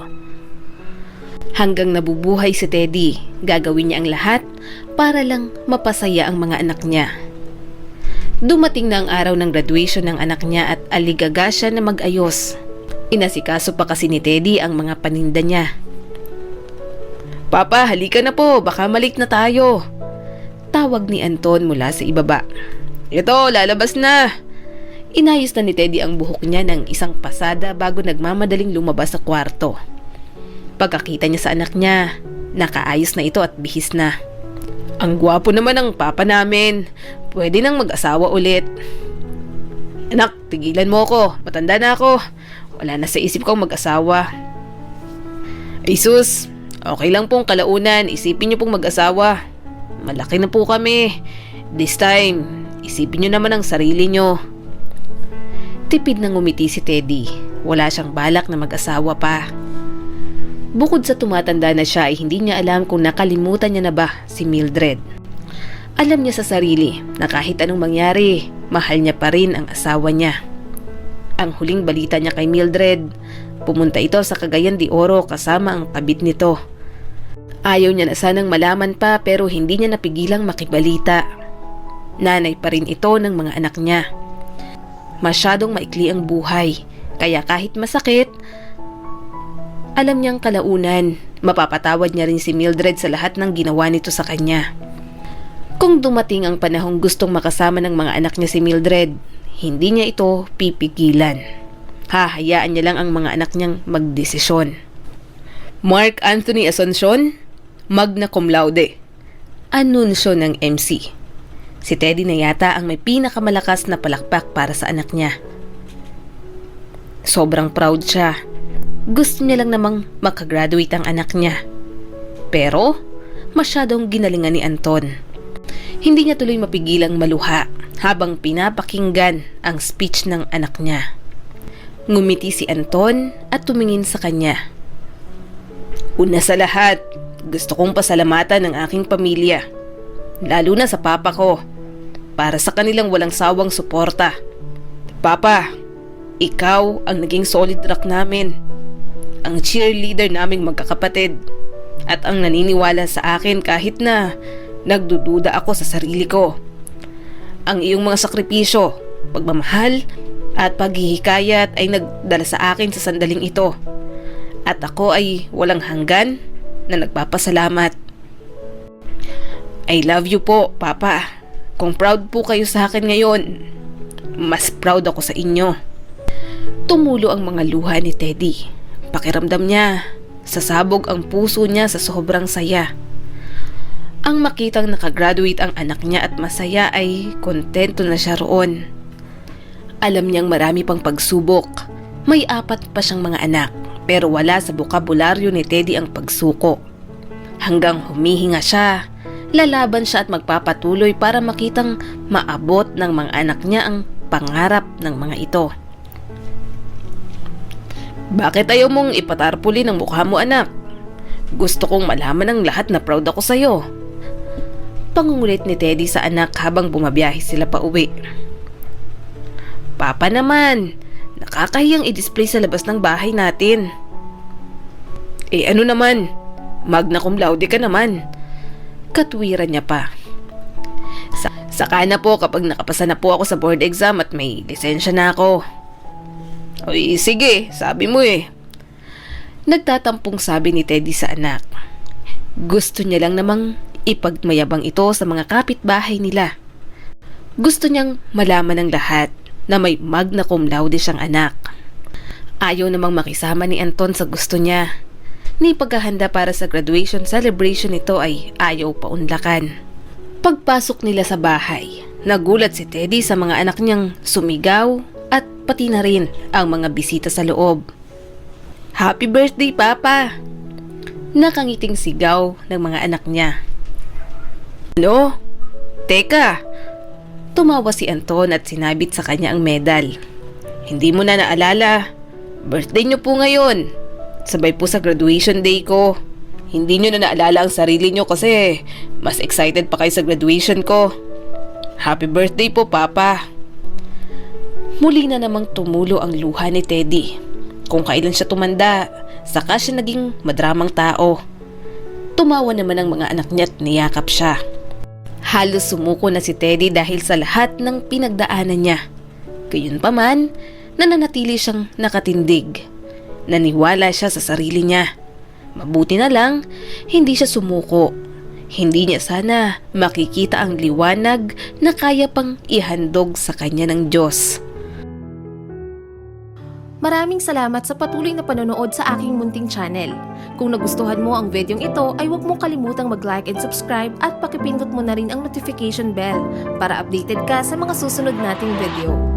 Hanggang nabubuhay si Teddy, gagawin niya ang lahat para lang mapasaya ang mga anak niya. Dumating na ang araw ng graduation ng anak niya at aligaga siya na mag-ayos. Inasikaso pa kasi ni Teddy ang mga paninda niya. "Papa, halika na po, baka malik na tayo." Tawag ni Anton mula sa ibaba. "Ito, lalabas na." Inayos na ni Teddy ang buhok niya ng isang pasada bago nagmamadaling lumabas sa kwarto. Pagkakita niya sa anak niya, nakaayos na ito at bihis na. "Ang gwapo naman ng papa namin. Pwede nang mag-asawa ulit." "Anak, tigilan mo ko. Matanda na ako. Wala na sa isip kong mag-asawa." "Ay sus, okay lang pong kalaunan. Isipin niyo pong mag-asawa. Malaki na po kami. This time, isipin niyo naman ang sarili niyo." Tipid na ngumiti si Teddy. Wala siyang balak na mag-asawa pa. Bukod sa tumatanda na siya ay hindi niya alam kung nakalimutan niya na ba si Mildred. Alam niya sa sarili na kahit anong mangyari, mahal niya pa rin ang asawa niya. Ang huling balita niya kay Mildred, pumunta ito sa Cagayan de Oro kasama ang kabit nito. Ayaw niya na sanang malaman pa pero hindi niya napigilang makibalita. Nanay pa rin ito ng mga anak niya. Masyadong maikli ang buhay, kaya kahit masakit, alam niyang kalaunan, mapapatawad niya rin si Mildred sa lahat ng ginawa nito sa kanya. Kung dumating ang panahong gustong makasama ng mga anak niya si Mildred, hindi niya ito pipigilan. Hahayaan niya lang ang mga anak niyang magdesisyon. Mark Anthony Asuncion, magna cum laude. Anunsyo ng MC. Si Teddy na yata ang may pinakamalakas na palakpak para sa anak niya. Sobrang proud siya. Gusto niya lang namang makagraduate ang anak niya. Pero, masyadong ginalingan ni Anton. Hindi niya tuloy mapigilang maluha habang pinapakinggan ang speech ng anak niya. Ngumiti si Anton at tumingin sa kanya. "Una sa lahat, gusto kong pasalamatan ang aking pamilya. Lalo na sa papa ko. Para sa kanilang walang sawang suporta. Papa, ikaw ang naging solid rock namin. Ang cheerleader naming magkakapatid. At ang naniniwala sa akin kahit na nagdududa ako sa sarili ko. Ang iyong mga sakripisyo, pagmamahal at paghihikayat ay nagdala sa akin sa sandaling ito. At ako ay walang hanggan na nagpapasalamat. I love you po, Papa. Kung proud po kayo sa akin ngayon, mas proud ako sa inyo." Tumulo ang mga luha ni Teddy. Pakiramdam niya, sasabog ang puso niya sa sobrang saya. Ang makitang nakagraduate ang anak niya at masaya ay kontento na siya roon. Alam niyang marami pang pagsubok. May 4 pa siyang mga anak, pero wala sa bokabularyo ni Teddy ang pagsuko. Hanggang humihinga siya, lalaban siya at magpapatuloy para makitang maabot ng mga anak niya ang pangarap ng mga ito. "Bakit ayaw mong ipatarpuli ng mukha mo, anak? Gusto kong malaman ng lahat na proud ako sa'yo." Pangungulit ni Teddy sa anak habang bumabiyahe sila pa uwi. "Papa naman, nakakahiyang i-display sa labas ng bahay natin." Ano naman, magna cum laude ka naman." Katwiran niya pa. Saka na po kapag nakapasa na po ako sa board exam at may lisensya na ako." "Oy, sige, sabi mo eh." Nagtatampong sabi ni Teddy sa anak. Gusto niya lang namang ipagmayabang ito sa mga kapitbahay nila. Gusto niyang malaman ng lahat na may magna cum laude siyang anak. Ayaw namang makisama ni Anton sa gusto niya. Ni paghahanda para sa graduation celebration nito ay ayaw paunlakan. Pagpasok nila sa bahay, nagulat si Teddy sa mga anak niyang sumigaw at pati na rin ang mga bisita sa loob. "Happy birthday, Papa!" Nakangiting sigaw ng mga anak niya. "Ano? Teka!" Tumawa si Anton at sinabit sa kanya ang medal. "Hindi mo na naalala? Birthday niyo po ngayon. Sabay po sa graduation day ko. Hindi niyo na naalala ang sarili niyo kasi mas excited pa kayo sa graduation ko. Happy birthday po, Papa. Muli na namang tumulo ang luha ni Teddy. Kung kailan siya tumanda, saka siya naging madramang tao. Tumawa naman ang mga anak niya at niyakap siya. Halos sumuko na si Teddy dahil sa lahat ng pinagdaanan niya. Gayunpaman, nananatili siyang nakatindig. Naniwala siya sa sarili niya. Mabuti na lang, hindi siya sumuko. Hindi niya sana makikita ang liwanag na kaya pang ihandog sa kanya ng Diyos. Maraming salamat sa patuloy na panonood sa aking munting channel. Kung nagustuhan mo ang videong ito ay huwag mo kalimutang mag-like and subscribe at pakipindot mo na rin ang notification bell para updated ka sa mga susunod nating video.